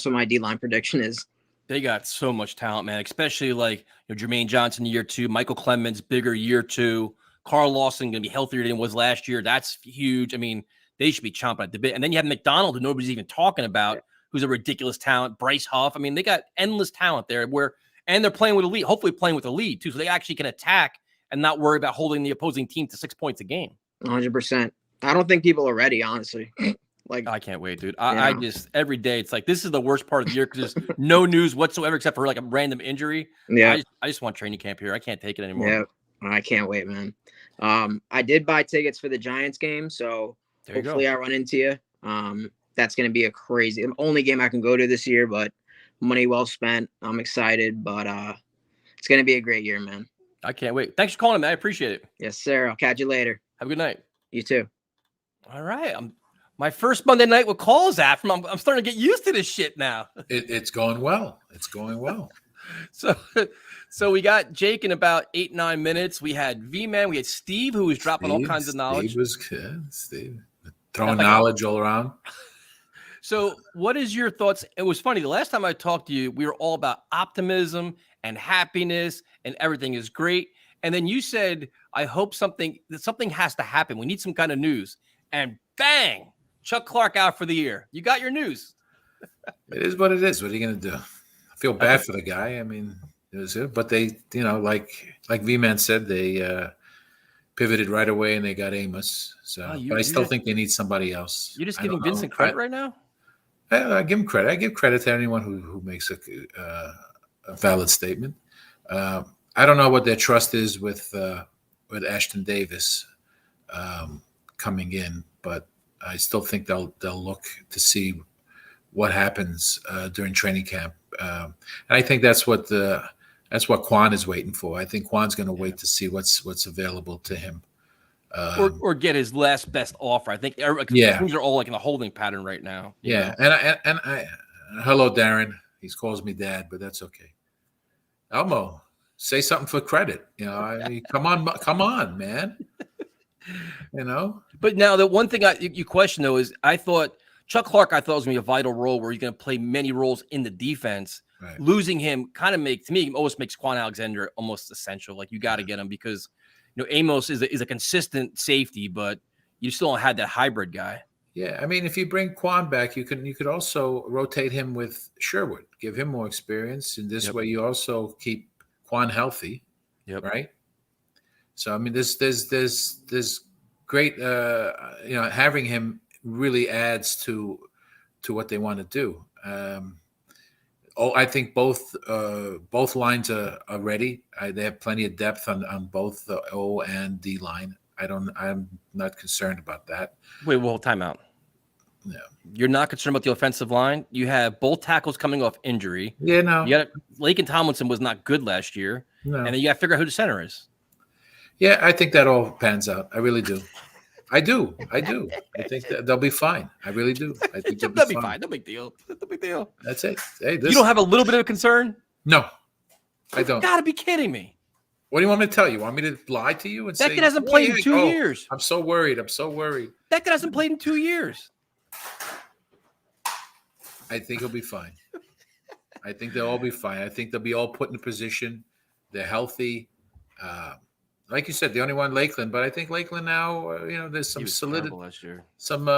my D line prediction is. They got so much talent, man. Especially like Jermaine Johnson year 2, Michael Clemens bigger year 2, Carl Lawson going to be healthier than he was last year. That's huge. I mean, they should be chomping at the bit. And then you have McDonald, who nobody's even talking about, who's a ridiculous talent. Bryce Huff. I mean, they got endless talent there. And they're playing with a lead. Hopefully, playing with a lead too, so they actually can attack and not worry about holding the opposing team to 6 points a game. 100%. I don't think people are ready, honestly. Like, I can't wait, dude. I just every day it's like this is the worst part of the year because there's no news whatsoever except for like a random injury. Yeah, I just want training camp here. I can't take it anymore. Yeah, I can't wait, man. I did buy tickets for the Giants game, so hopefully I run into you. That's gonna be a crazy only game I can go to this year, but money well spent. I'm excited, but it's gonna be a great year, man. I can't wait. Thanks for calling, man. I appreciate it. Yes, sir. I'll catch you later. Have a good night. You too. All right. My first Monday night with calls after I'm starting to get used to this shit now. It's going well. It's going well. So we got Jake in about 8-9 minutes. We had V-Man. We had Steve, who was dropping all kinds of knowledge. Steve was good. Steve throwing knowledge all around. So what is your thoughts? It was funny. The last time I talked to you, we were all about optimism and happiness and everything is great. And then you said, I hope something has to happen. We need some kind of news. And bang, Chuck Clark out for the year. You got your news. It is what it is. What are you going to do? I feel bad for the guy. I mean, it was it. But they, like V-Man said, they pivoted right away and they got Amos. So but I still think they need somebody else. You're just giving Vincent credit right now? I give him credit. I give credit to anyone who makes a valid statement. I don't know what their trust is with Ashton Davis coming in, but I still think they'll look to see what happens during training camp, and I think that's what Quan is waiting for. I think Quan's going to wait to see what's available to him, or get his last best offer. I think things are all like in a holding pattern right now. Yeah, and I hello Darren. He calls me Dad, but that's okay. Elmo, say something for credit. I mean, come on, man. But now the one thing you question though is I thought Chuck Clark was going to be a vital role where he's going to play many roles in the defense. Right. Losing him kind of almost makes Quan Alexander almost essential. Like you got to get him because Amos is a consistent safety, but you still don't have that hybrid guy. Yeah, I mean, if you bring Quan back, you could also rotate him with Sherwood, give him more experience, and this way you also keep Quan healthy. Yep. Right. So I mean, there's great. Having him really adds to what they want to do. I think both lines are ready. They have plenty of depth on both the O and D line. I'm not concerned about that. Wait, well, time out. Yeah. You're not concerned about the offensive line? You have both tackles coming off injury. Yeah, no. Laken Tomlinson was not good last year. No. And then you got to figure out who the center is. Yeah, I think that all pans out. I really do. I do. I think that they'll be fine. I really do. I think they'll be fine. No big deal. No big deal. That's it. Hey, you don't have a little bit of concern? No, I don't. You got to be kidding me. What do you want me to tell you? Want me to lie to you and say Beckett hasn't played in 2 years? I'm so worried. Beckett hasn't played in 2 years. I think he'll be fine. I think they'll all be fine. I think they'll be all put in a position. They're healthy. like you said, the only one Lakeland, but I think Lakeland now, there's He some was solid, terrible last year. some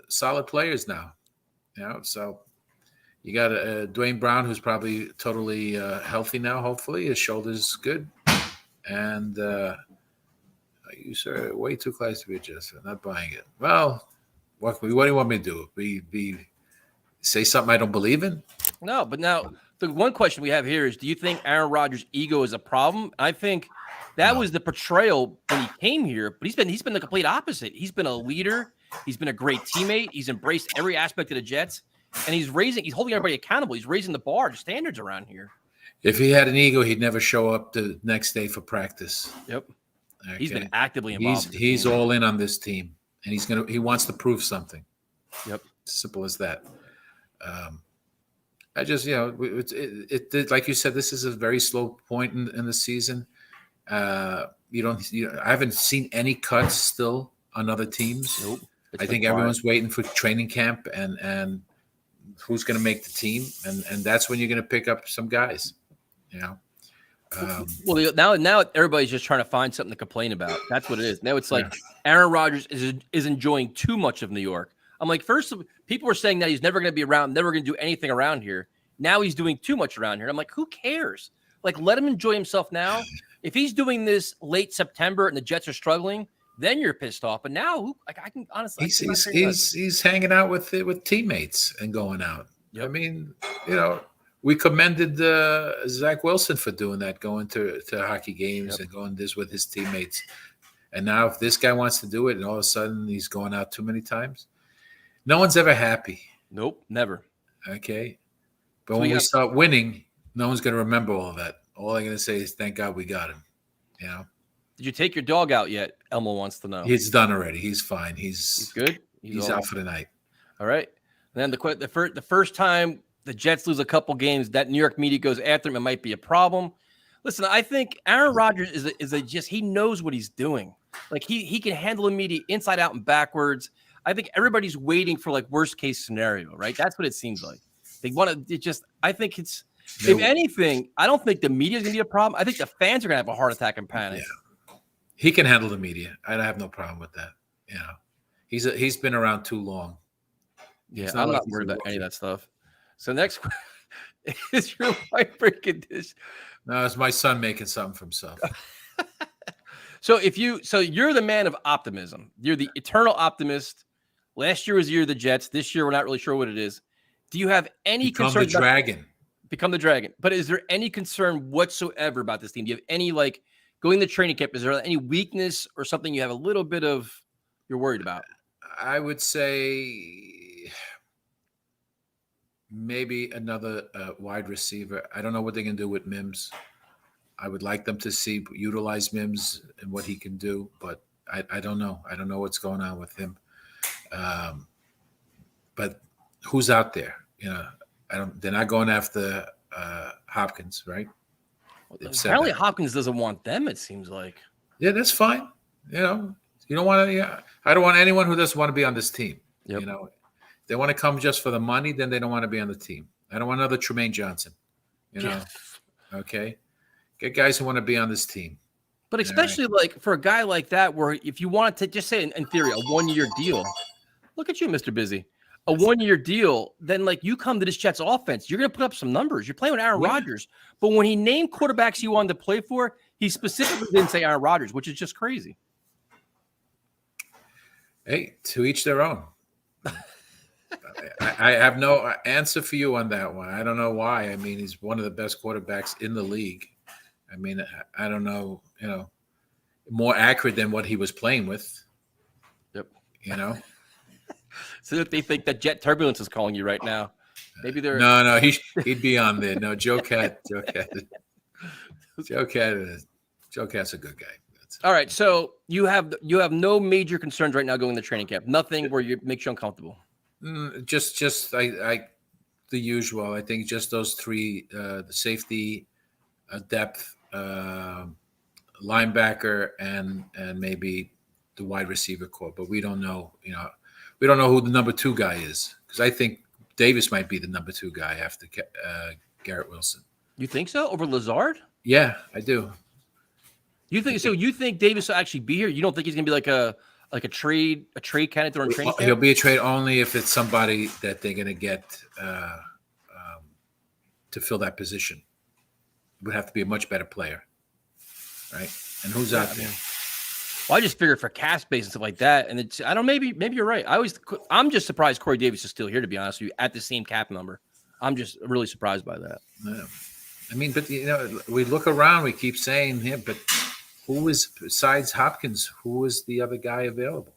solid players now. So you got Dwayne Brown, who's probably totally healthy now. Hopefully, his shoulder's good, and you sir way too close to be adjusted. Not buying it. Well, what do you want me to do? Be say something I don't believe in? No, but now the one question we have here is: do you think Aaron Rodgers' ego is a problem? I think that was the portrayal when he came here, but he's been the complete opposite. He's been a leader. He's been a great teammate. He's embraced every aspect of the Jets, and he's holding everybody accountable. He's raising the bar, the standards around here. If he had an ego, he'd never show up the next day for practice. Yep. Okay? He's been actively involved. He's all in on this team, and he wants to prove something. Yep. Simple as that. I just, it like you said, this is a very slow point in the season. I haven't seen any cuts still on other teams. Nope. I think everyone's waiting for training camp and who's going to make the team, and that's when you're going to pick up some guys. Well, now everybody's just trying to find something to complain about. That's what it is. Now it's like Aaron Rodgers is enjoying too much of New York. I'm like, first, people were saying that he's never going to be around, never going to do anything around here. Now he's doing too much around here. I'm like, who cares? Like, let him enjoy himself now. If he's doing this late September and the Jets are struggling, then you're pissed off. But now, I can honestly, he's hanging out with teammates and going out. Yep. I mean, we commended Zach Wilson for doing that, going to hockey games and going this with his teammates. And now, if this guy wants to do it, and all of a sudden he's going out too many times, no one's ever happy. Nope, never. Okay, but when we start winning, no one's going to remember all of that. All they're going to say is, "Thank God we got him." Did you take your dog out yet? Elmo wants to know. He's done already. He's fine. He's good. He's out for the night. All right. And then the first time the Jets lose a couple games, that New York media goes after him. It might be a problem. Listen, I think Aaron Rodgers he knows what he's doing. Like he can handle the media inside out and backwards. I think everybody's waiting for like worst case scenario, right? That's what it seems like. They want to I think it's, if anything, I don't think the media is going to be a problem. I think the fans are going to have a heart attack and panic. Yeah. He can handle the media. I have no problem with that. He's been around too long. Yeah, I'm not worried about any of that stuff. So next, is your wife breaking dish? No, it's my son making something for himself. So you're the man of optimism. You're the eternal optimist. Last year was the year of the Jets. This year, we're not really sure what it is. Do you have any concern? Become the dragon. But is there any concern whatsoever about this team? Do you have any, like, going to training camp? Is there any weakness or something you have a little bit of you're worried about? I would say maybe another wide receiver. I don't know what they can do with Mims. I would like them to utilize Mims and what he can do, but I don't know. I don't know what's going on with him. But who's out there? They're not going after Hopkins, right? Apparently Hopkins doesn't want them, it seems like. Yeah, that's fine. You don't want to. I don't want anyone who doesn't want to be on this team. Yep. If they want to come just for the money, then they don't want to be on the team. I don't want another Tremaine Johnson. Okay. Get guys who want to be on this team. But especially like for a guy like that, where if you wanted to just say in theory, a 1-year deal, look at you, Mr. Busy, a 1-year deal, then like you come to this Jets offense, you're going to put up some numbers. You're playing with Aaron Rodgers. But when he named quarterbacks he wanted to play for, he specifically didn't say Aaron Rodgers, which is just crazy. Hey, to each their own. I have no answer for you on that one. I don't know why. I mean, he's one of the best quarterbacks in the league. I mean, I don't know, more accurate than what he was playing with. Yep. So if they think that Jet Turbulence is calling you right now, maybe they're no, he'd be on there. No, Joe Cat's a good guy. All right. So you have no major concerns right now going to training camp. Nothing where you makes you uncomfortable. Just the usual. I think just those three: the safety, depth, linebacker, and maybe the wide receiver core. But we don't know. We don't know who the number 2 guy is, because I think Davis might be the number 2 guy after Garrett Wilson. You think so over Lazard? Yeah, I do. You think so? You think Davis will actually be here? You don't think he's gonna be like a trade candidate during training camp? He'll be a trade only if it's somebody that they're going to get to fill that position. It would have to be a much better player, right? And who's out there? Well, I just figured for cap space and stuff like that, and I don't. Maybe you're right. I'm just surprised Corey Davis is still here. To be honest with you, at the same cap number, I'm just really surprised by that. Yeah. I mean, but we look around, we keep saying him, but who is besides Hopkins? Who is the other guy available?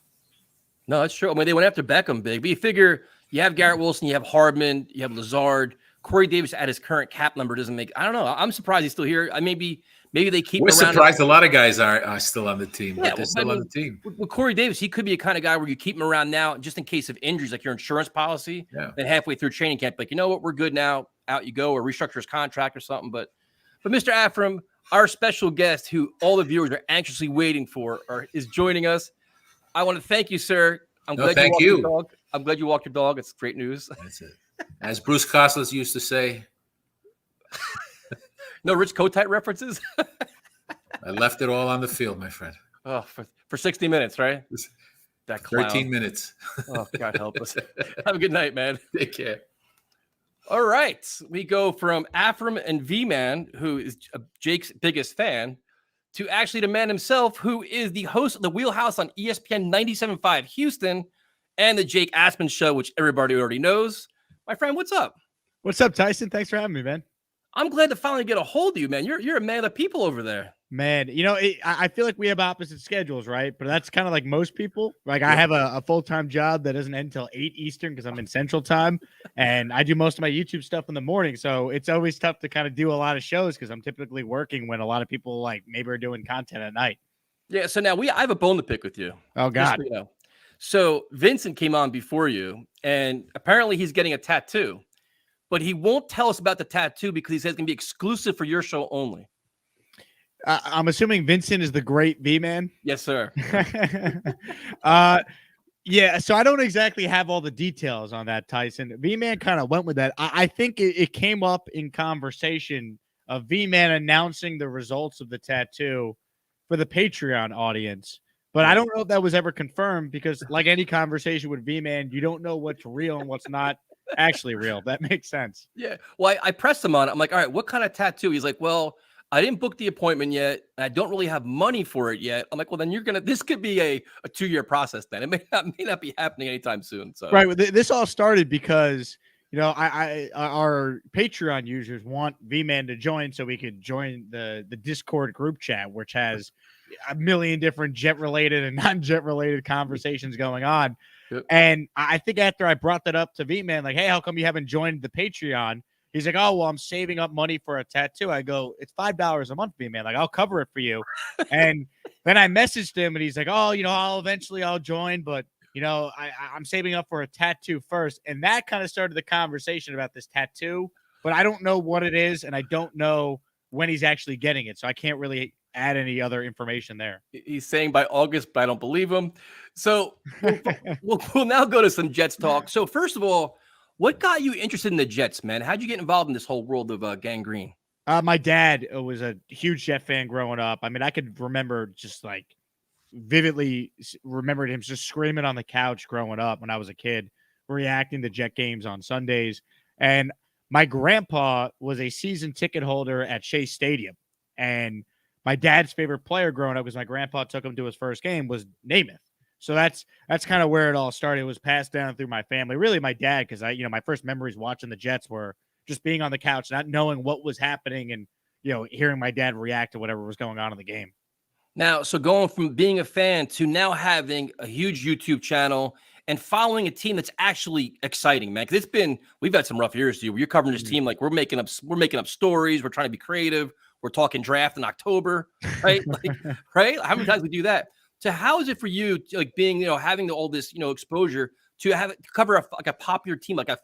No, that's true. I mean, they went after Beckham big, but you figure you have Garrett Wilson, you have Hardman, you have Lazard. Corey Davis at his current cap number doesn't make. I don't know. I'm surprised he's still here. Maybe they keep. We're him around. surprised a lot of guys are still on the team, Yeah, but they're still on the team. With Corey Davis, he could be a kind of guy where you keep him around now just in case of injuries, like your insurance policy. Yeah. Then halfway through training camp, like, you know what, we're good now. Out you go, or restructure his contract or something. But Mr. Afram, our special guest, who all the viewers are anxiously waiting for, is joining us. I want to thank you, sir. I'm glad you walked your dog. I'm glad you walked your dog. It's great news. That's it. As Bruce Costas used to say. No Rich Kotite references? I left it all on the field, my friend. Oh, for 60 minutes, right? That clown. 13 minutes. Oh, God help us. Have a good night, man. Take care. All right. We go from Afram and V-Man, who is Jake's biggest fan, to actually the man himself, who is the host of the Wheelhouse on ESPN 97.5 Houston and the Jake Asman Show, which everybody already knows. My friend, what's up? What's up, Tyson? Thanks for having me, man. I'm glad to finally get a hold of you, man. You're a man of the people over there. Man, I feel like we have opposite schedules, right? But that's kind of like most people. Like I have a full-time job that doesn't end until 8 Eastern because I'm in Central Time, and I do most of my YouTube stuff in the morning. So it's always tough to kind of do a lot of shows because I'm typically working when a lot of people like maybe are doing content at night. Yeah, so now I have a bone to pick with you. Oh, God. So, so Vincent came on before you, and apparently he's getting a tattoo. But he won't tell us about the tattoo because he says it's going to be exclusive for your show only. I'm assuming Vincent is the great V-Man. Yes, sir. Yeah, so I don't exactly have all the details on that, Tyson. V-Man kind of went with that. I think it came up in conversation of V-Man announcing the results of the tattoo for the Patreon audience. But I don't know if that was ever confirmed because like any conversation with V-Man, you don't know what's real and what's not actually real. That makes sense. Yeah. Well, I pressed him on it. I'm like, all right, what kind of tattoo? He's like, well, I didn't book the appointment yet. And I don't really have money for it yet. I'm like, well, then this could be a 2-year process then. It may not be happening anytime soon. So right. This all started because, our Patreon users want V-Man to join so we could join the Discord group chat, which has a million different jet-related and non-jet-related conversations going on. Yep. And I think after I brought that up to V-Man, like, hey, how come you haven't joined the Patreon? He's like, oh, well, I'm saving up money for a tattoo. I go, it's $5 a month, V-Man. Like, I'll cover it for you. And then I messaged him, and he's like, oh, I'll join, but, I'm saving up for a tattoo first. And that kind of started the conversation about this tattoo. But I don't know what it is, and I don't know when he's actually getting it. So I can't really add any other information there. He's saying by August, but I don't believe him. So we'll now go to some Jets talk. So first of all, what got you interested in the Jets, man? How'd you get involved in this whole world of gangrene? My dad was a huge Jet fan growing up. I mean, I could remember just like vividly remembered him just screaming on the couch growing up when I was a kid, reacting to Jet games on Sundays. And my grandpa was a season ticket holder at Shea Stadium. And my dad's favorite player growing up, because my grandpa took him to his first game, was Namath. So that's kind of where it all started. It was passed down through my family, really my dad, because my first memories watching the Jets were just being on the couch, not knowing what was happening, and hearing my dad react to whatever was going on in the game. Now, so going from being a fan to now having a huge YouTube channel and following a team that's actually exciting, man. Because we've had some rough years, dude. You're covering this team like we're making up stories. We're trying to be creative. We're talking draft in October, right? Right? How many times we do that? So how is it for you, like being, having all this, exposure to cover a popular team, like a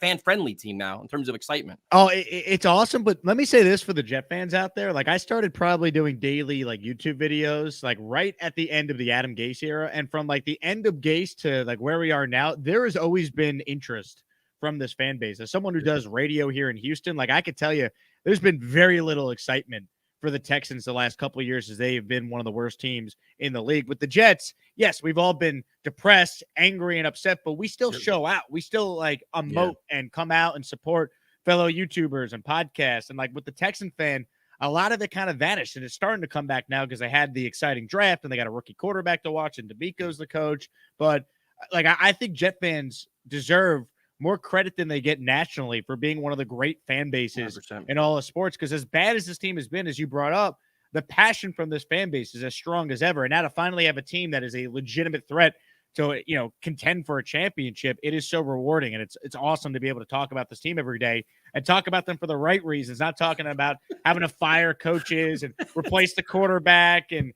fan-friendly team now in terms of excitement? Oh, it's awesome. But let me say this for the Jet fans out there. Like I started probably doing daily like YouTube videos, like right at the end of the Adam Gase era. And from like the end of Gase to like where we are now, there has always been interest from this fan base. As someone who does radio here in Houston, like I could tell you, there's been very little excitement for the Texans the last couple of years, as they have been one of the worst teams in the league. With the Jets, yes, we've all been depressed, angry, and upset, but we still show out. We still like emote and come out and support fellow YouTubers and podcasts. And like with the Texan fan, a lot of it kind of vanished, and it's starting to come back now because they had the exciting draft and they got a rookie quarterback to watch, and DeMeco's the coach. But like, I think Jet fans deserve more credit than they get nationally for being one of the great fan bases 100%. in all of sports. Because as bad as this team has been, as you brought up, the passion from this fan base is as strong as ever. And now to finally have a team that is a legitimate threat to, contend for a championship, it is so rewarding. And it's awesome to be able to talk about this team every day and talk about them for the right reasons, not talking about having to fire coaches and replace the quarterback and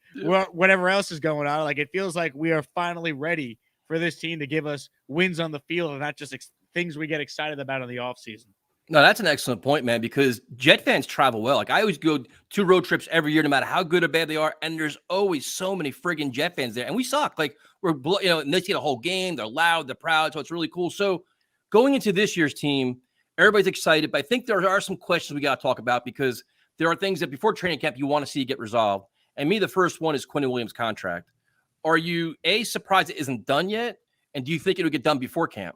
whatever else is going on. Like, it feels like we are finally ready for this team to give us wins on the field and not just things we get excited about in the offseason. No, that's an excellent point, man, because Jet fans travel well. Like, I always go 2 road trips every year, no matter how good or bad they are. And there's always so many friggin' Jet fans there. And we suck. Like, and they see the whole game. They're loud. They're proud. So it's really cool. So going into this year's team, everybody's excited. But I think there are some questions we got to talk about, because there are things that before training camp you want to see get resolved. And the first one is Quinnen Williams' contract. Are you, surprised it isn't done yet? And do you think it'll get done before camp?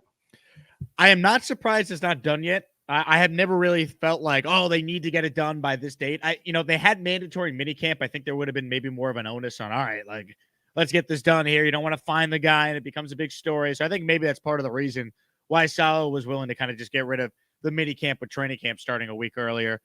I am not surprised it's not done yet. I have never really felt like, they need to get it done by this date. They had mandatory minicamp. I think there would have been maybe more of an onus on, all right, like, let's get this done here. You don't want to find the guy and it becomes a big story. So I think maybe that's part of the reason why Saleh was willing to kind of just get rid of the minicamp with training camp starting a week earlier.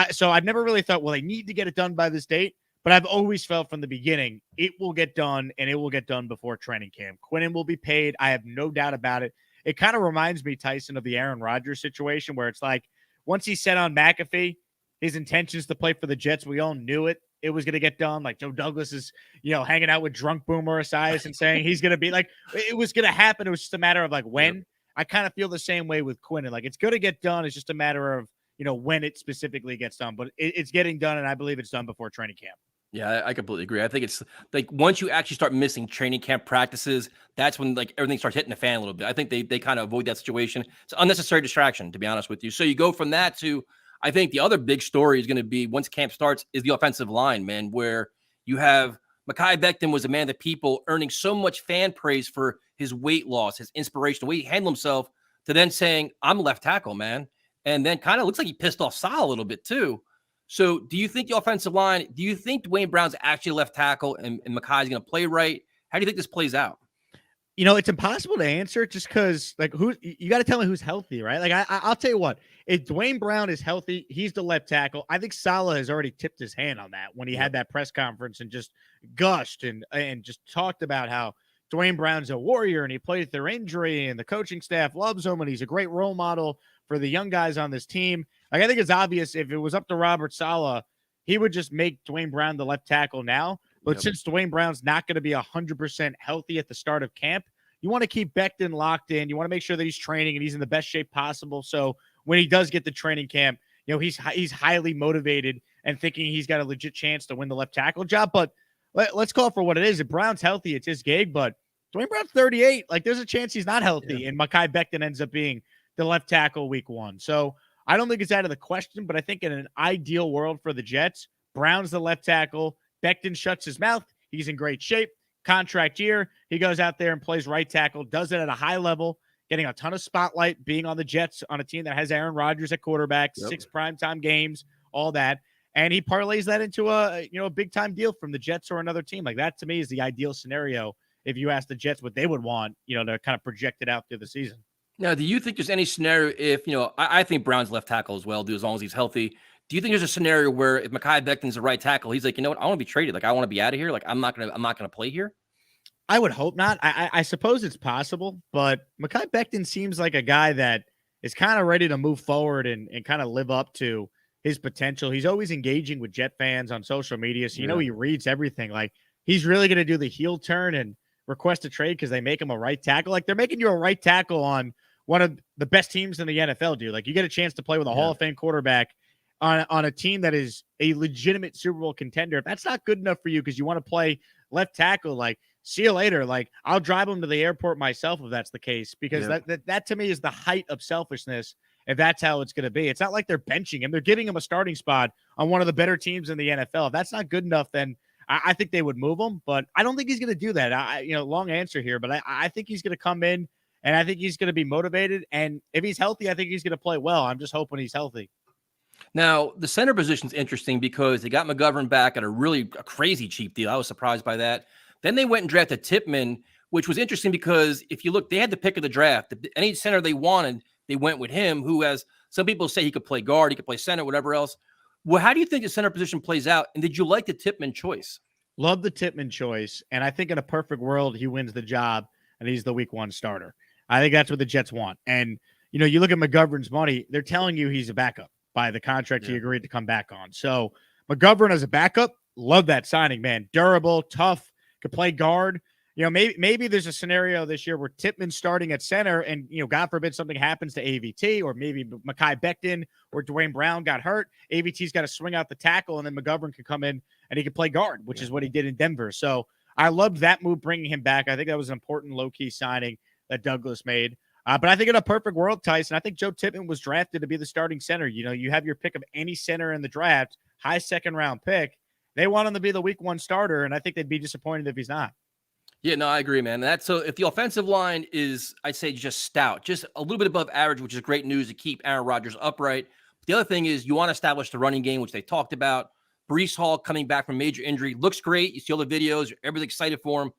So I've never really thought, they need to get it done by this date. But I've always felt from the beginning, it will get done, and it will get done before training camp. Quinnen will be paid. I have no doubt about it. It kind of reminds me, Tyson, of the Aaron Rodgers situation, where it's like, once he set on McAfee, his intentions to play for the Jets, we all knew it was going to get done. Like, Joe Douglas is, hanging out with drunk Boomer Esiason and saying he's going to be like, it was going to happen. It was just a matter of like when. Yep. I kind of feel the same way with Quinnen. Like, it's going to get done. It's just a matter of, when it specifically gets done. But it's getting done, and I believe it's done before training camp. Yeah, I completely agree. I think it's like once you actually start missing training camp practices, that's when like everything starts hitting the fan a little bit. I think they kind of avoid that situation. It's an unnecessary distraction, to be honest with you. So you go from that to, I think the other big story is going to be once camp starts is the offensive line, man, where you have Mekhi Becton was a man that people earning so much fan praise for his weight loss, his inspiration, the way he handled himself, to then saying, I'm left tackle, man. And then kind of looks like he pissed off Saleh a little bit too. So do you think the offensive line, do you think Dwayne Brown's actually left tackle and Mekhi's going to play right? How do you think this plays out? It's impossible to answer just because, like, you got to tell me who's healthy, right? Like, I'll tell you what, if Dwayne Brown is healthy, he's the left tackle. I think Saleh has already tipped his hand on that when he had that press conference and just gushed and just talked about how Dwayne Brown's a warrior and he played through injury and the coaching staff loves him and he's a great role model for the young guys on this team. Like, I think it's obvious if it was up to Robert Saleh, he would just make Dwayne Brown the left tackle now. But since Dwayne Brown's not going to be 100% healthy at the start of camp, you want to keep Becton locked in. You want to make sure that he's training and he's in the best shape possible. So when he does get the training camp, he's highly motivated and thinking he's got a legit chance to win the left tackle job. But let's call it for what it is. If Brown's healthy, it's his gig. But Dwayne Brown's 38. Like, there's a chance he's not healthy. And Mekhi Becton ends up being the left tackle week 1. So I don't think it's out of the question, but I think in an ideal world for the Jets, Brown's the left tackle. Becton shuts his mouth. He's in great shape. Contract year. He goes out there and plays right tackle, does it at a high level, getting a ton of spotlight, being on the Jets on a team that has Aaron Rodgers at quarterback, 6 primetime games, all that. And he parlays that into a big time deal from the Jets or another team. Like, that to me is the ideal scenario if you ask the Jets what they would want, to kind of project it out through the season. Now, do you think there's any scenario if, I think Brown's left tackle as well, as long as he's healthy. Do you think there's a scenario where if Mekhi Becton's the right tackle, he's like, you know what, I want to be traded. Like, I want to be out of here. Like, I'm not gonna play here. I would hope not. I suppose it's possible, but Mekhi Becton seems like a guy that is kind of ready to move forward and kind of live up to his potential. He's always engaging with Jet fans on social media. So, he reads everything. Like, he's really going to do the heel turn and request a trade because they make him a right tackle. Like, they're making you a right tackle on one of the best teams in the NFL, dude. Like, you get a chance to play with a Hall of Fame quarterback on a team that is a legitimate Super Bowl contender. If that's not good enough for you because you want to play left tackle, like, see you later. Like, I'll drive him to the airport myself if that's the case, because that to me is the height of selfishness if that's how it's going to be. It's not like they're benching him. They're giving him a starting spot on one of the better teams in the NFL. If that's not good enough, then I think they would move him, but I don't think he's going to do that. Long answer here, but I think he's going to come in, and I think he's going to be motivated. And if he's healthy, I think he's going to play well. I'm just hoping he's healthy. Now, the center position is interesting because they got McGovern back at a crazy cheap deal. I was surprised by that. Then they went and drafted Tippmann, which was interesting because if you look, they had the pick of the draft. Any center they wanted, they went with him, who has some people say he could play guard, he could play center, whatever else. Well, how do you think the center position plays out? And did you like the Tippmann choice? Love the Tippmann choice. And I think in a perfect world, he wins the job and he's the week 1 starter. I think that's what the Jets want. And, you look at McGovern's money, they're telling you he's a backup by the contract he agreed to come back on. So McGovern as a backup, love that signing, man. Durable, tough, could play guard. Maybe there's a scenario this year where Tippmann's starting at center and, God forbid something happens to AVT, or maybe Mekhi Becton or Dwayne Brown got hurt. AVT's got to swing out the tackle, and then McGovern can come in and he can play guard, which is what he did in Denver. So I loved that move, bringing him back. I think that was an important low-key signing that Douglas made. But I think in a perfect world, Tyson, I think Joe Tippmann was drafted to be the starting center. You have your pick of any center in the draft, high second-round pick. They want him to be the week 1 starter, and I think they'd be disappointed if he's not. Yeah, no, I agree, man. So if the offensive line is, I'd say, just stout, just a little bit above average, which is great news to keep Aaron Rodgers upright. The other thing is you want to establish the running game, which they talked about. Breece Hall coming back from major injury looks great. You see all the videos. Everybody's excited for him.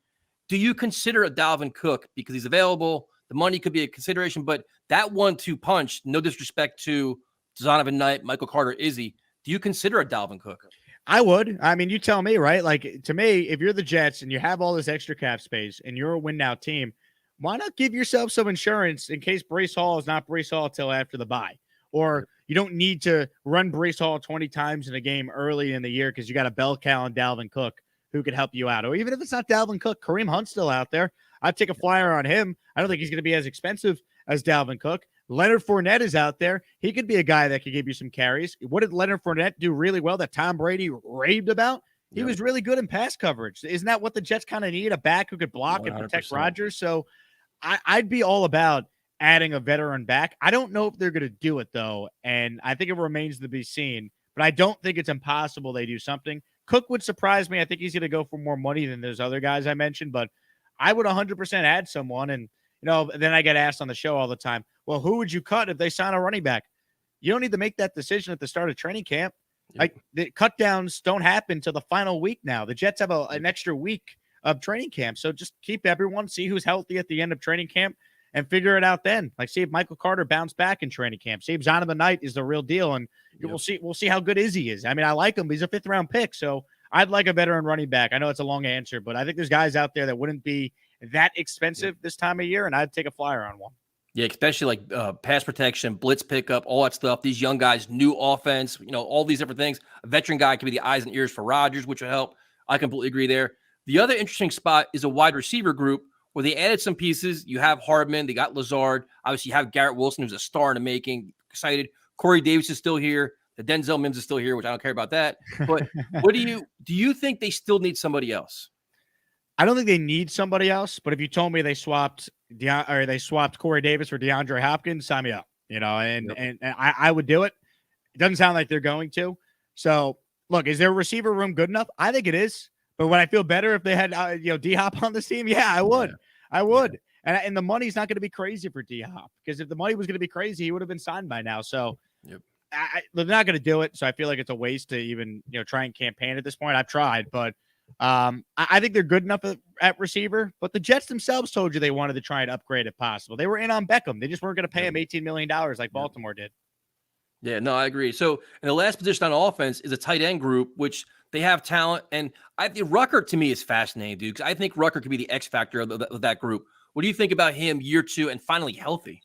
Do you consider a Dalvin Cook because he's available? The money could be a consideration, but that 1-2 punch, no disrespect to Donovan Knight, Michael Carter, Izzy, do you consider a Dalvin Cook? I would. I mean, you tell me, right? Like, to me, if you're the Jets and you have all this extra cap space and you're a win-now team, why not give yourself some insurance in case Breece Hall is not Breece Hall until after the bye? Or you don't need to run Breece Hall 20 times in a game early in the year because you got a bell cow and Dalvin Cook who could help you out. Or even if it's not Dalvin Cook, Kareem Hunt's still out there. I'd take a flyer on him. I don't think he's going to be as expensive as Dalvin Cook. Leonard Fournette is out there. He could be a guy that could give you some carries. What did Leonard Fournette do really well that Tom Brady raved about? He was really good in pass coverage. Isn't that what the Jets kind of need? A back who could block 100%. And protect Rodgers? So I'd be all about adding a veteran back. I don't know if they're going to do it, though, and I think it remains to be seen. But I don't think it's impossible they do something. Cook would surprise me. I think he's going to go for more money than those other guys I mentioned, but I would 100% add someone. And, then I get asked on the show all the time, well, who would you cut if they sign a running back? You don't need to make that decision at the start of training camp. Like, the cut downs don't happen till the final week now. The Jets have an extra week of training camp. So just keep everyone, see who's healthy at the end of training camp and figure it out then. Like, see if Michael Carter bounced back in training camp. See if Donovan Knight is the real deal. And we'll see how good Izzy is. I mean, I like him. He's a 5th round pick. So I'd like a veteran running back. I know it's a long answer, but I think there's guys out there that wouldn't be that expensive this time of year, and I'd take a flyer on one. Yeah, especially like pass protection, blitz pickup, all that stuff. These young guys, new offense, all these different things. A veteran guy could be the eyes and ears for Rodgers, which will help. I completely agree there. The other interesting spot is a wide receiver group where they added some pieces. You have Hardman, they got Lazard. Obviously, you have Garrett Wilson, who's a star in the making. Excited. Corey Davis is still here. The Denzel Mims is still here, which I don't care about that. But what do you think they still need somebody else? I don't think they need somebody else, but if you told me they swapped Corey Davis for DeAndre Hopkins, sign me up. And I would do it. It doesn't sound like they're going to. So look, is their receiver room good enough? I think it is. But would I feel better if they had D-Hop on this team? Yeah, I would. I would. And the money's not going to be crazy for D-Hop, because if the money was going to be crazy, he would have been signed by now. So they're not going to do it. So I feel like it's a waste to even try and campaign at this point. I've tried, but I think they're good enough at receiver, but the Jets themselves told you they wanted to try and upgrade if possible. They were in on Beckham. They just weren't going to pay him $18 million like Baltimore did. Yeah, no, I agree. So, and the last position on offense is a tight end group, which they have talent. And I think Rucker, to me, is fascinating, dude, because I think Rucker could be the X factor of that group. What do you think about him year 2 and finally healthy?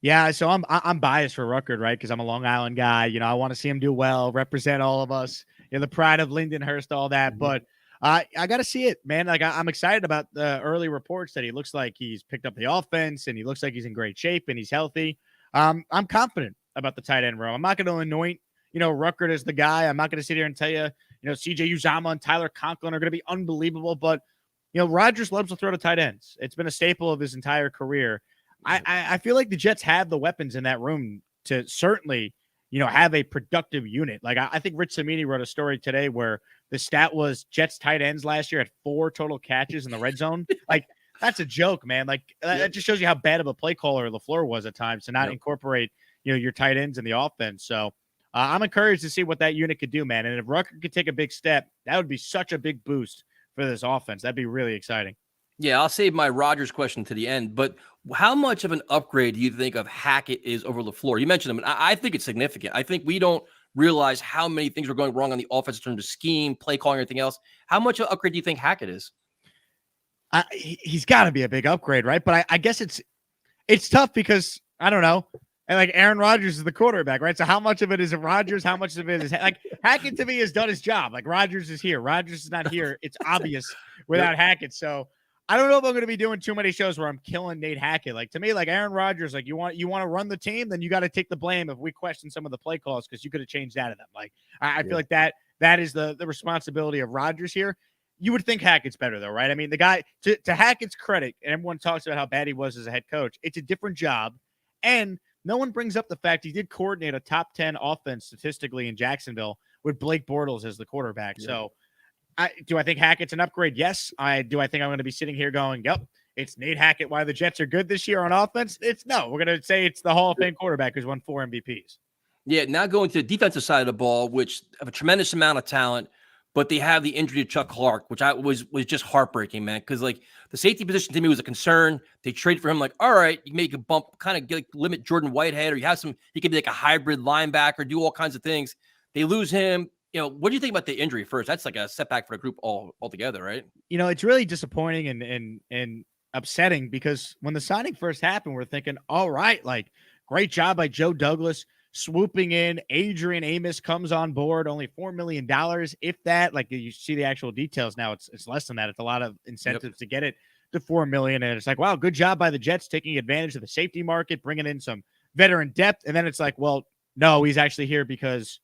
Yeah, so I'm biased for Rucker, right? Because I'm a Long Island guy. I want to see him do well, represent all of us. The pride of Lindenhurst, all that. But I got to see it, man. Like, I'm excited about the early reports that he looks like he's picked up the offense and he looks like he's in great shape and he's healthy. I'm confident about the tight end row. I'm not going to anoint, Rucker as the guy. I'm not going to sit here and tell you, CJ Uzomah and Tyler Conklin are going to be unbelievable. But, Rodgers loves to throw to tight ends. It's been a staple of his entire career. I feel like the Jets have the weapons in that room to certainly, have a productive unit. Like I think Rich Samini wrote a story today where the stat was Jets tight ends last year had 4 total catches in the red zone. Like that's a joke, man. Like that just shows you how bad of a play caller LaFleur was at times to not incorporate, your tight ends in the offense. So I'm encouraged to see what that unit could do, man. And if Rucker could take a big step, that would be such a big boost for this offense. That'd be really exciting. Yeah, I'll save my Rodgers question to the end, but how much of an upgrade do you think of Hackett is over LaFleur? You mentioned him, and I think it's significant. I think we don't realize how many things are going wrong on the offense in terms of scheme, play calling, everything else. How much of an upgrade do you think Hackett is? He's got to be a big upgrade, right? But I guess it's tough because I don't know. And like Aaron Rodgers is the quarterback, right? So how much of it is Rodgers? How much of it is like Hackett to me has done his job. Like Rodgers is here. Rodgers is not here. It's obvious without Hackett. So I don't know if I'm going to be doing too many shows where I'm killing Nate Hackett. Like to me, like Aaron Rodgers, like you want to run the team, then you got to take the blame if we question some of the play calls because you could have changed that of them. Like I feel like that is the responsibility of Rodgers here. You would think Hackett's better though, right? I mean, the guy to Hackett's credit, and everyone talks about how bad he was as a head coach. It's a different job, and no one brings up the fact he did coordinate a top 10 offense statistically in Jacksonville with Blake Bortles as the quarterback. Yeah. So do I think Hackett's an upgrade? Yes. Do I think I'm going to be sitting here going, yep, it's Nate Hackett why the Jets are good this year on offense? No. We're going to say it's the Hall of Fame quarterback who's won 4 MVPs. Yeah, now going to the defensive side of the ball, which have a tremendous amount of talent, but they have the injury to Chuck Clark, which was just heartbreaking, man. Because like the safety position to me was a concern. They traded for him, like, all right, you make a bump, kind of limit Jordan Whitehead, or you have he could be like a hybrid linebacker, do all kinds of things. They lose him. What do you think about the injury first? That's like a setback for the group altogether, right? It's really disappointing and upsetting because when the signing first happened, we're thinking, all right, like great job by Joe Douglas. Swooping in, Adrian Amos comes on board, only $4 million. If that, like you see the actual details now, it's less than that. It's a lot of incentives to get it to $4 million. And it's like, wow, good job by the Jets taking advantage of the safety market, bringing in some veteran depth. And then it's like, well, no, he's actually here because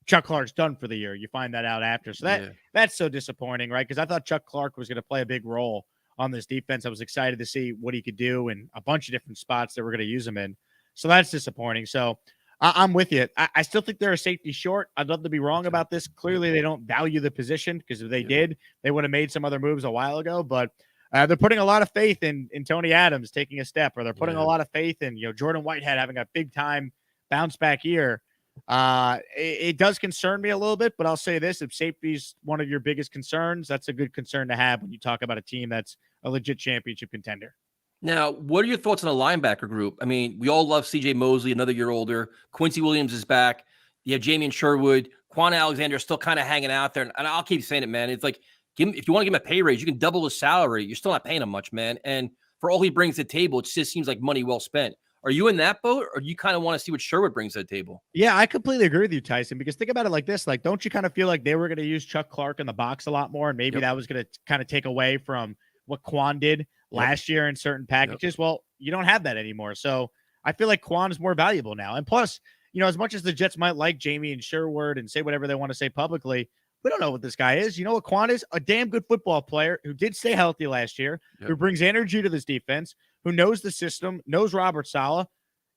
Chuck Clark's done for the year. You find that out after. So that's so disappointing, right? Because I thought Chuck Clark was going to play a big role on this defense. I was excited to see what he could do in a bunch of different spots that we're going to use him in. So that's disappointing. So I'm with you. I still think they're a safety short. I'd love to be wrong about this. Clearly, they don't value the position because if they did, they would have made some other moves a while ago. But they're putting a lot of faith in Tony Adams taking a step, or they're putting a lot of faith in Jordan Whitehead having a big time bounce back year. It does concern me a little bit, but I'll say this: if safety's one of your biggest concerns, that's a good concern to have when you talk about a team that's a legit championship contender. Now, what are your thoughts on the linebacker group? I mean, we all love C.J. Mosley, another year older. Quincy Williams is back. You have Jamie and Sherwood. Quan Alexander is still kind of hanging out there. And I'll keep saying it, man. It's like, if you want to give him a pay raise, you can double his salary. You're still not paying him much, man. And for all he brings to the table, it just seems like money well spent. Are you in that boat, or do you kind of want to see what Sherwood brings to the table? Yeah, I completely agree with you, Tyson, because think about it like this. Like, don't you kind of feel like they were going to use Chuck Clark in the box a lot more, and maybe that was going to kind of take away from what Quan did last year in certain packages? Well, you don't have that anymore. So I feel like Quan is more valuable now. And plus, as much as the Jets might like Jamie and Sherwood and say whatever they want to say publicly, we don't know what this guy is. You know what Quan is? A damn good football player who did stay healthy last year, who brings energy to this defense, who knows the system, knows Robert Saleh,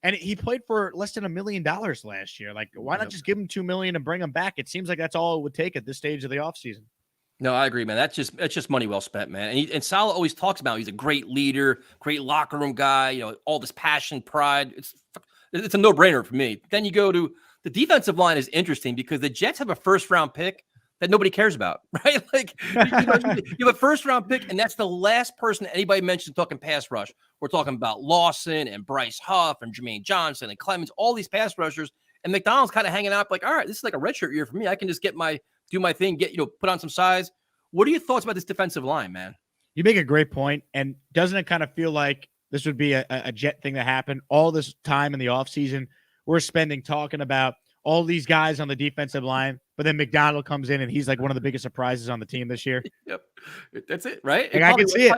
and he played for less than $1 million last year. Like, why not just give him $2 million and bring him back? It seems like that's all it would take at this stage of the offseason. No, I agree, man. That's just money well spent, man. And Saleh always talks about he's a great leader, great locker room guy. All this passion, pride. It's a no-brainer for me. Then you go to the defensive line is interesting because the Jets have a first-round pick that nobody cares about, right? Like you have a first-round pick, and that's the last person anybody mentions talking pass rush. We're talking about Lawson and Bryce Huff and Jermaine Johnson and Clemens, all these pass rushers, and McDonald's kind of hanging out like, all right, this is like a redshirt year for me. I can just do my thing, put on some size. What are your thoughts about this defensive line, man? You make a great point. And doesn't it kind of feel like this would be a Jet thing that happened all this time in the offseason? We're spending talking about all these guys on the defensive line, but then McDonald comes in and he's like one of the biggest surprises on the team this year. Yep. That's it, right? I can see it.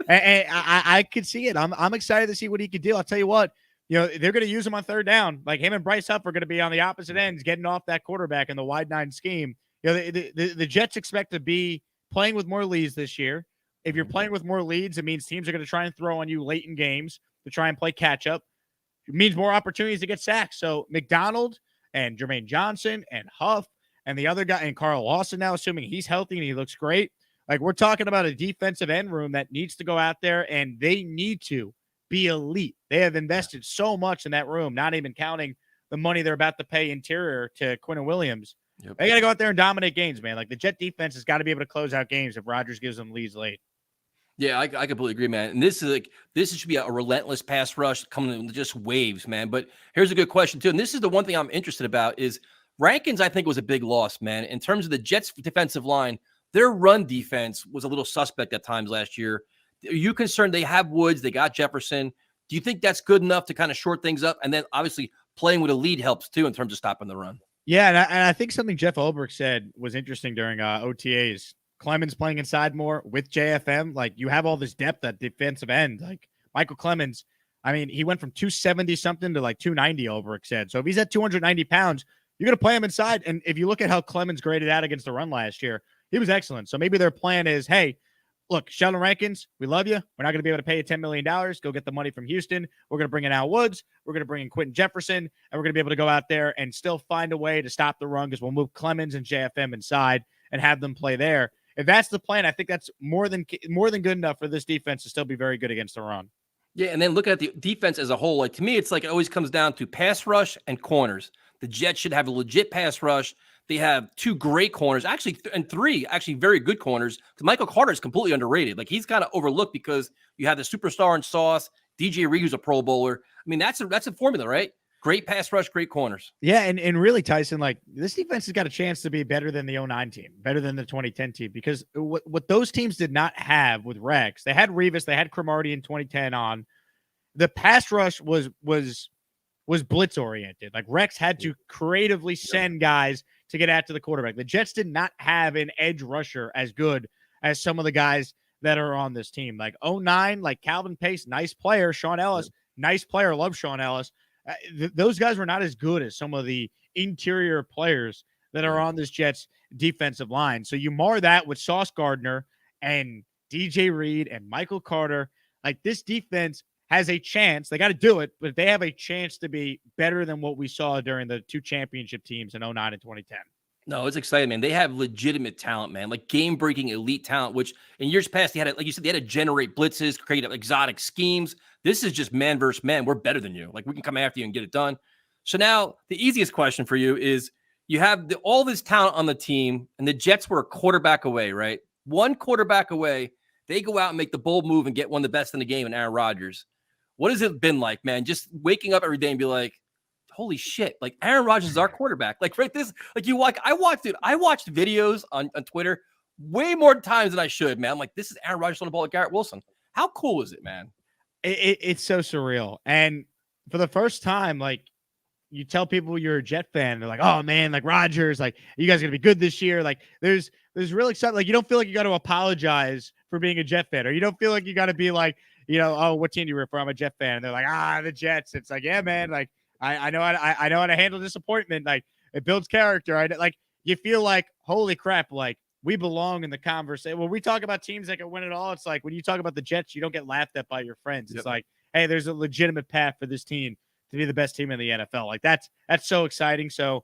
I could see it. I'm excited to see what he could do. I'll tell you what, they're going to use him on third down. Like him and Bryce Huff are going to be on the opposite ends, getting off that quarterback in the wide nine scheme. The Jets expect to be playing with more leads this year. If you're playing with more leads, it means teams are going to try and throw on you late in games. to try and play catch up. It means more opportunities to get sacks. So McDonald and Jermaine Johnson and Huff and the other guy and Carl Lawson now, assuming he's healthy and he looks great. Like, we're talking about a defensive end room that needs to go out there and they need to be elite. They have invested so much in that room, not even counting the money they're about to pay interior to Quinnen Williams. Yep. They got to go out there and dominate games, man. Like, the Jet defense has got to be able to close out games if Rodgers gives them leads late. Yeah, I completely agree, man. And this should be a relentless pass rush coming in just waves, man. But here's a good question too, and this is the one thing I'm interested about is Rankins. I think was a big loss, man, in terms of the Jets' defensive line. Their run defense was a little suspect at times last year. Are you concerned? They have Woods, they got Jefferson. Do you think that's good enough to kind of short things up? And then obviously playing with a lead helps too in terms of stopping the run. Yeah, and I think something Jeff Ulbrich said was interesting during OTAs. Clemens playing inside more with JFM. Like, you have all this depth at defensive end. Like, Michael Clemens, I mean, he went from 270 something to like 290, Ulbrich said. So if he's at 290 pounds, you're going to play him inside. And if you look at how Clemens graded out against the run last year, he was excellent. So maybe their plan is, hey, look, Sheldon Rankins, we love you. We're not going to be able to pay you $10 million. Go get the money from Houston. We're going to bring in Al Woods. We're going to bring in Quentin Jefferson. And we're going to be able to go out there and still find a way to stop the run because we'll move Clemens and JFM inside and have them play there. If that's the plan, I think that's more than good enough for this defense to still be very good against the run. Yeah, and then looking at the defense as a whole, like, to me, it's like it always comes down to pass rush and corners. The Jets should have a legit pass rush. They have two great corners, actually, and three actually very good corners. Because Michael Carter is completely underrated. Like, he's kind of overlooked because you have the superstar in Sauce, DJ Reed, who's a Pro Bowler. I mean, that's a formula, right? Great pass rush, great corners. Yeah, and really, Tyson, like, this defense has got a chance to be better than the 2009 team, better than the 2010 team, because what those teams did not have with Rex, they had Revis, they had Cromartie in 2010 on. The pass rush was blitz oriented. Like, Rex had to creatively send guys to get out to the quarterback. The Jets did not have an edge rusher as good as some of the guys that are on this team. Like 2009, like Calvin Pace, nice player. Sean Ellis, nice player. Love Sean Ellis. Those guys were not as good as some of the interior players that are on this Jets defensive line. So you mar that with Sauce Gardner and DJ Reed and Michael Carter. Like, this defense has a chance. They got to do it, but they have a chance to be better than what we saw during the two championship teams in 2009 and 2010. No, it's exciting, man. They have legitimate talent, man, like game-breaking elite talent, which in years past, they had, like you said, they had to generate blitzes, create exotic schemes. This is just man versus man. We're better than you. Like, we can come after you and get it done. So now the easiest question for you is, you have all this talent on the team, and the Jets were a quarterback away, right? One quarterback away. They go out and make the bold move and get one of the best in the game in Aaron Rodgers. What has it been like, man? Just waking up every day and be like, holy shit, like, Aaron Rodgers is our quarterback. Like, right, this, like, I watched videos on Twitter way more times than I should, man. I'm like, this is Aaron Rodgers on the ball with Garrett Wilson. How cool is it, man? It's so surreal. And for the first time, like, you tell people you're a Jet fan, they're like, oh man, like, Rodgers, like, you guys are gonna be good this year. Like, there's really exciting. Like, you don't feel like you got to apologize for being a Jet fan, or you don't feel like you got to be like, you know, oh, what team do you root for? I'm a Jet fan. And they're like, the Jets. It's like, yeah, man, like, I know how to handle disappointment. Like, it builds character. Like, you feel like, holy crap, like, we belong in the conversation. When we talk about teams that can win it all, it's like, when you talk about the Jets, you don't get laughed at by your friends. It's like, hey, there's a legitimate path for this team to be the best team in the NFL. Like, that's so exciting. So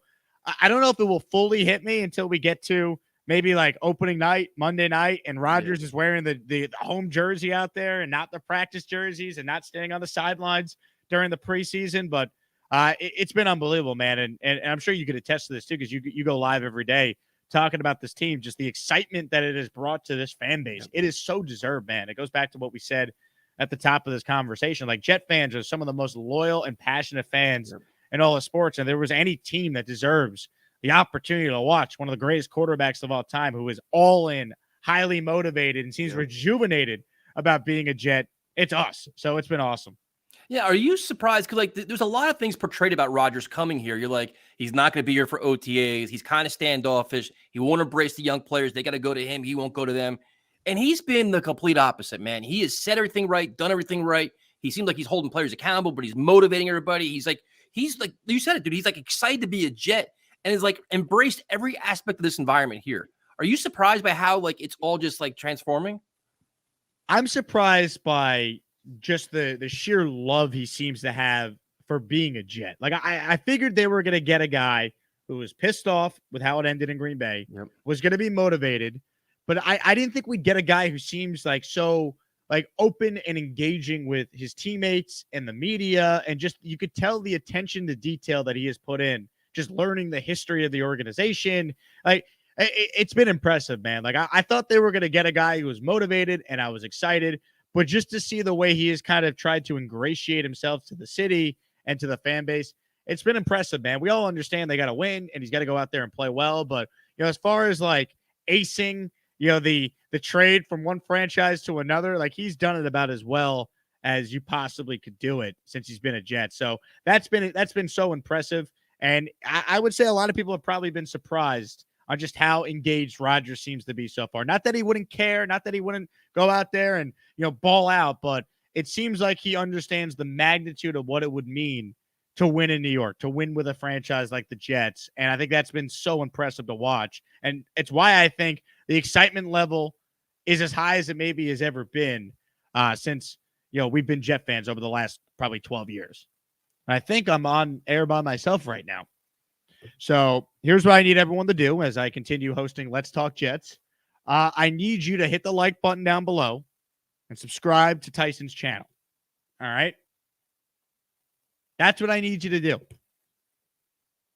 I don't know if it will fully hit me until we get to maybe like opening night, Monday night, and Rodgers is wearing the home jersey out there and not the practice jerseys and not standing on the sidelines during the preseason. But it's been unbelievable, man. And I'm sure you could attest to this too, because you go live every day talking about this team, just the excitement that it has brought to this fan base. It is so deserved, man. It goes back to what we said at the top of this conversation. Like, Jet fans are some of the most loyal and passionate fans in all of sports. And if there was any team that deserves the opportunity to watch one of the greatest quarterbacks of all time, who is all in, highly motivated, and seems rejuvenated about being a Jet, it's us. So it's been awesome. Yeah, are you surprised? Because, like, there's a lot of things portrayed about Rodgers coming here. You're like, he's not going to be here for OTAs. He's kind of standoffish. He won't embrace the young players. They got to go to him. He won't go to them. And he's been the complete opposite, man. He has said everything right, done everything right. He seems like he's holding players accountable, but he's motivating everybody. He's like, you said it, dude. He's like excited to be a Jet and is like embraced every aspect of this environment here. Are you surprised by how, like, it's all just like transforming? I'm surprised by just the sheer love he seems to have for being a Jet. Like I figured they were going to get a guy who was pissed off with how it ended in Green Bay, was going to be motivated, but I didn't think we'd get a guy who seems like so like open and engaging with his teammates and the media, and just you could tell the attention to detail that he has put in, just learning the history of the organization. Like it's been impressive, man. Like I thought they were going to get a guy who was motivated, and I was excited. But just to see the way he has kind of tried to ingratiate himself to the city and to the fan base, it's been impressive, man. We all understand they got to win, and he's got to go out there and play well. But as far as like acing, the trade from one franchise to another, like he's done it about as well as you possibly could do it since he's been a Jet. So that's been so impressive, and I would say a lot of people have probably been surprised on just how engaged Rodgers seems to be so far. Not that he wouldn't care, not that he wouldn't go out there and, ball out, but it seems like he understands the magnitude of what it would mean to win in New York, to win with a franchise like the Jets. And I think that's been so impressive to watch. And it's why I think the excitement level is as high as it maybe has ever been since, we've been Jet fans over the last probably 12 years. And I think I'm on air by myself right now. So here's what I need everyone to do as I continue hosting Let's Talk Jets. I need you to hit the like button down below and subscribe to Tyson's channel. All right? That's what I need you to do.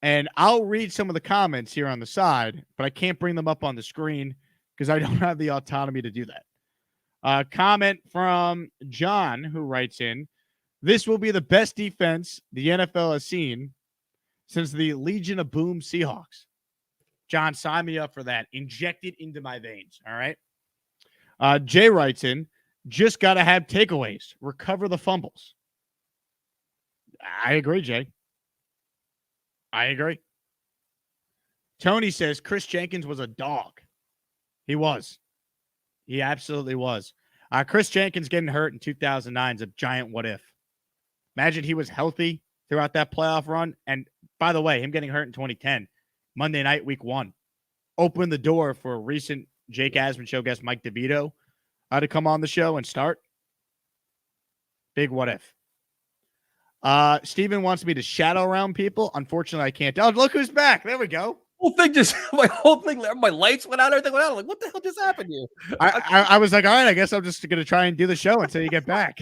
And I'll read some of the comments here on the side, but I can't bring them up on the screen because I don't have the autonomy to do that. Comment from John, who writes in, "This will be the best defense the NFL has seen since the Legion of Boom Seahawks." John, sign me up for that. Inject it into my veins. All right. Jay writes in, "Just got to have takeaways. Recover the fumbles." I agree, Jay. I agree. Tony says Chris Jenkins was a dog. He was. He absolutely was. Chris Jenkins getting hurt in 2009 is a giant what if. Imagine he was healthy throughout that playoff run. And by the way, him getting hurt in 2010, Monday night, week 1, opened the door for a recent Jake Asman show guest, Mike DeVito, to come on the show and start. Big what if. Steven wants me to shadow around people. Unfortunately, I can't. Oh, look who's back. There we go. My whole thing, my lights went out, everything went out. I'm like, what the hell just happened here? I was like, all right, I guess I'm just going to try and do the show until you get back.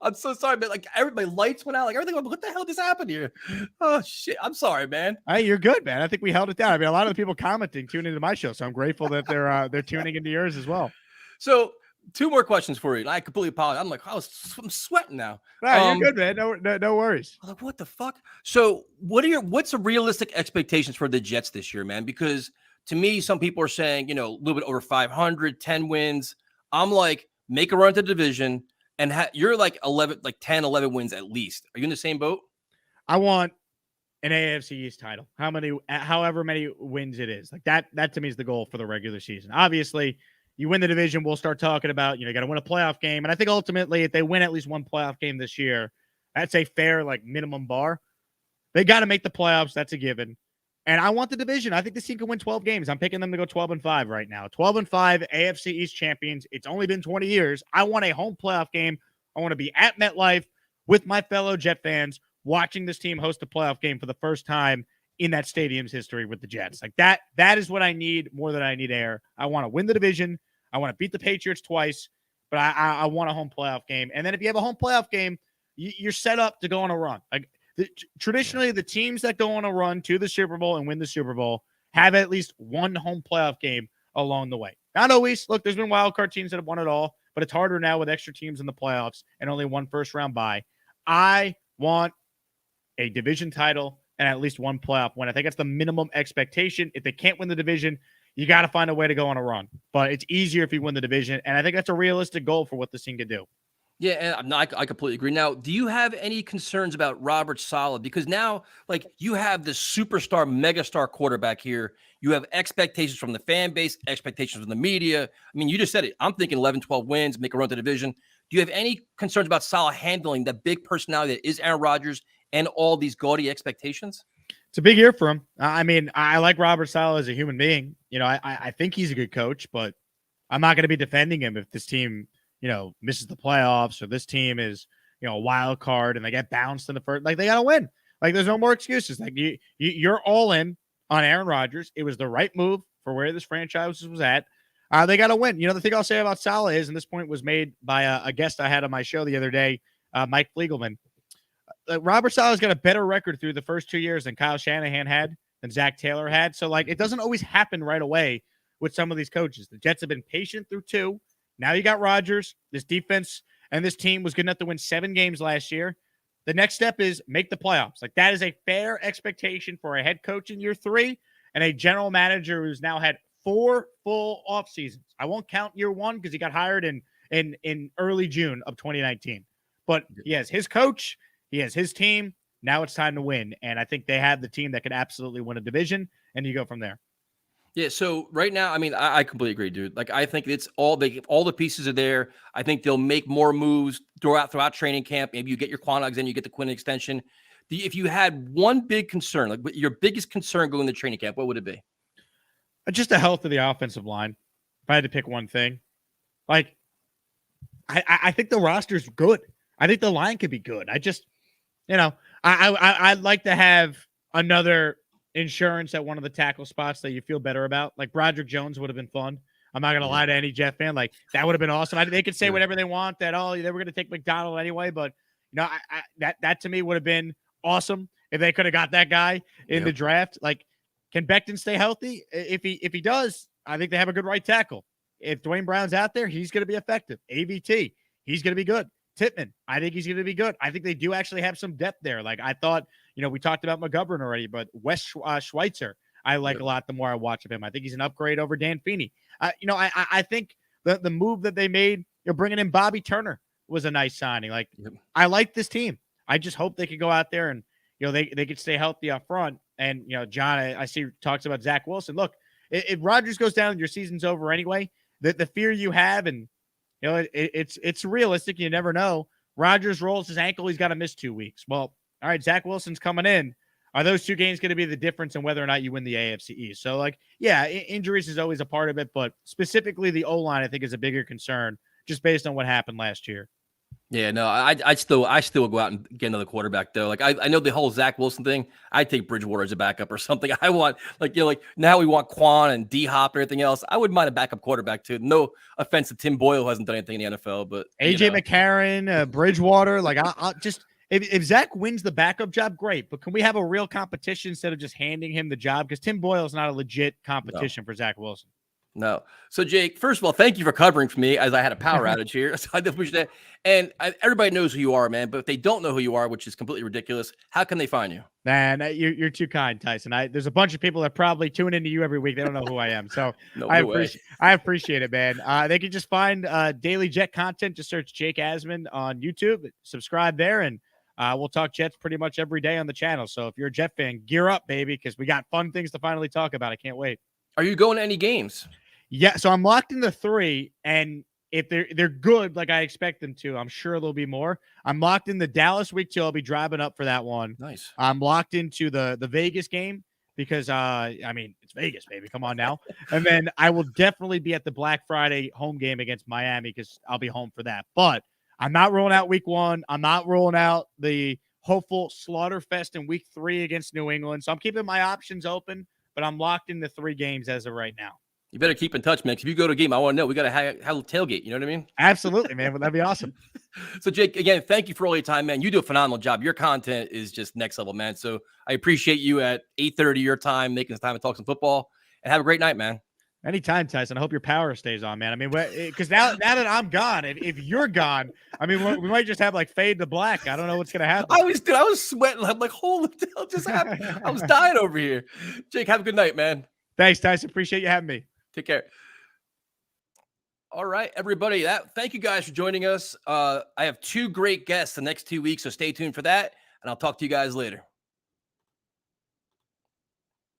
I'm so sorry, man. Like, my lights went out. Like, everything, what the hell just happened here? Oh, shit. I'm sorry, man. Hey, you're good, man. I think we held it down. I mean, a lot of the people commenting tune into my show, so I'm grateful that they're tuning into yours as well. So, 2 more questions for you. And I completely apologize. I'm like, I'm sweating now. You're good, man. No worries. I'm like, what the fuck? So what's the realistic expectations for the Jets this year, man? Because to me, some people are saying, a little bit over 500, 10 wins. I'm like, make a run to the division, and you're like 10, 11 wins at least. Are you in the same boat? I want an AFC East title. However many wins it is. Like that to me is the goal for the regular season. Obviously, you win the division, we'll start talking about, you got to win a playoff game. And I think ultimately, if they win at least one playoff game this year, that's a fair, minimum bar. They got to make the playoffs. That's a given. And I want the division. I think this team can win 12 games. I'm picking them to go 12-5 right now. 12-5 AFC East champions. It's only been 20 years. I want a home playoff game. I want to be at MetLife with my fellow Jet fans watching this team host a playoff game for the first time in that stadium's history with the Jets. Like that is what I need more than I need air. I want to win the division. I want to beat the Patriots twice, but I want a home playoff game. And then if you have a home playoff game, you're set up to go on a run. Traditionally, the teams that go on a run to the Super Bowl and win the Super Bowl have at least one home playoff game along the way. Not always. Look, there's been wild card teams that have won it all, but it's harder now with extra teams in the playoffs and only one first-round bye. I want a division title and at least one playoff win. I think that's the minimum expectation. If they can't win the division, you got to find a way to go on a run. But it's easier if you win the division, and I think that's a realistic goal for what this team can do. Yeah, and I completely agree. Now, do you have any concerns about Robert Saleh? Because now, you have this superstar, megastar quarterback here. You have expectations from the fan base, expectations from the media. I mean, you just said it. I'm thinking 11, 12 wins, make a run to the division. Do you have any concerns about Saleh handling the big personality that is Aaron Rodgers and all these gaudy expectations? It's a big year for him. I mean, I like Robert Saleh as a human being. I think he's a good coach, but I'm not going to be defending him if this team, misses the playoffs, or this team is, a wild card and they get bounced in the first. Like, they got to win. Like, there's no more excuses. Like, you're all in on Aaron Rodgers. It was the right move for where this franchise was at. They got to win. The thing I'll say about Saleh is, and this point was made by a guest I had on my show the other day, Mike Fliegelman. Robert Saleh's got a better record through the first 2 years than Kyle Shanahan had, than Zach Taylor had. So, like, it doesn't always happen right away with some of these coaches. The Jets have been patient through 2. Now you got Rodgers. This defense and this team was good enough to win 7 games last year. The next step is make the playoffs. Like, that is a fair expectation for a head coach in year 3 and a general manager who's now had 4 full off seasons. I won't count year 1 because he got hired in early June of 2019. But he has his coach, he has his team. Now it's time to win. And I think they have the team that can absolutely win a division, and you go from there. Yeah, so right now, I mean, I completely agree, dude. Like, I think it's all the pieces are there. I think they'll make more moves throughout training camp. Maybe you get your Quannogs in, you get the Quinnen extension. If you had one big concern, like your biggest concern going to training camp, what would it be? Just the health of the offensive line. If I had to pick one thing, like, I think the roster's good. I think the line could be good. I just, I'd like to have another insurance at one of the tackle spots that you feel better about. Like, Broderick Jones would have been fun. I'm not going to lie to any Jet fan. Like, that would have been awesome. They could say whatever they want that, they were going to take McDonald anyway. But, that to me would have been awesome if they could have got that guy in the draft. Like, can Becton stay healthy? If he does, I think they have a good right tackle. If Dwayne Brown's out there, he's going to be effective. AVT, he's going to be good. Tippmann, I think he's going to be good. I think they do actually have some depth there. Like, I thought, we talked about McGovern already, but Wes Schweitzer, I like a lot the more I watch of him. I think he's an upgrade over Dan Feeney. I think the move that they made, bringing in Bobby Turner was a nice signing. Like, I like this team. I just hope they could go out there and, they could stay healthy up front. And, John, I see talks about Zach Wilson. Look, if Rodgers goes down and your season's over anyway, the fear you have, and, it's realistic. You never know. Rodgers rolls his ankle. He's got to miss 2 weeks. Well, all right, Zach Wilson's coming in. Are those 2 games going to be the difference in whether or not you win the AFC East? So, like, yeah, injuries is always a part of it, but specifically the O-line, I think, is a bigger concern just based on what happened last year. Yeah, no, I still go out and get another quarterback though. Like, I know the whole Zach Wilson thing. I'd take Bridgewater as a backup or something. I want, like now we want Quan and D-Hop and everything else. I wouldn't mind a backup quarterback too. No offense to Tim Boyle, who hasn't done anything in the NFL, but AJ McCarron, Bridgewater. Like, I'll just if Zach wins the backup job, great. But can we have a real competition instead of just handing him the job? Because Tim Boyle is not a legit competition for Zach Wilson. No. So, Jake, first of all, thank you for covering for me as I had a power outage here. So I appreciate that. And everybody knows who you are, man. But if they don't know who you are, which is completely ridiculous, how can they find you? Man, you're too kind, Tyson. There's a bunch of people that probably tune into you every week. They don't know who I am. So I appreciate it, man. They can just find Daily Jet content. Just search Jake Asman on YouTube. Subscribe there, and we'll talk Jets pretty much every day on the channel. So if you're a Jet fan, gear up, baby, because we got fun things to finally talk about. I can't wait. Are you going to any games? Yeah, so I'm locked into 3, and if they're good like I expect them to, I'm sure there'll be more. I'm locked in the Dallas week 2. I'll be driving up for that one. Nice. I'm locked into the Vegas game because it's Vegas, baby. Come on now. And then I will definitely be at the Black Friday home game against Miami because I'll be home for that. But I'm not rolling out week 1. I'm not rolling out the hopeful slaughter fest in week 3 against New England. So I'm keeping my options open, but I'm locked in the 3 games as of right now. You better keep in touch, man. If you go to a game, I want to know. We got to have a tailgate. You know what I mean? Absolutely, man. That'd be awesome. So, Jake, again, thank you for all your time, man. You do a phenomenal job. Your content is just next level, man. So I appreciate you at 8:30 your time, making the time to talk some football. And have a great night, man. Anytime, Tyson. I hope your power stays on, man. I mean, because now that I'm gone, if you're gone, I mean, we might just have like fade to black. I don't know what's gonna happen. I was sweating. I'm like, holy hell, just happened. I was dying over here. Jake, have a good night, man. Thanks, Tyson. Appreciate you having me. Take care. All right, everybody. Thank you guys for joining us. I have 2 great guests the next 2 weeks, so stay tuned for that, and I'll talk to you guys later.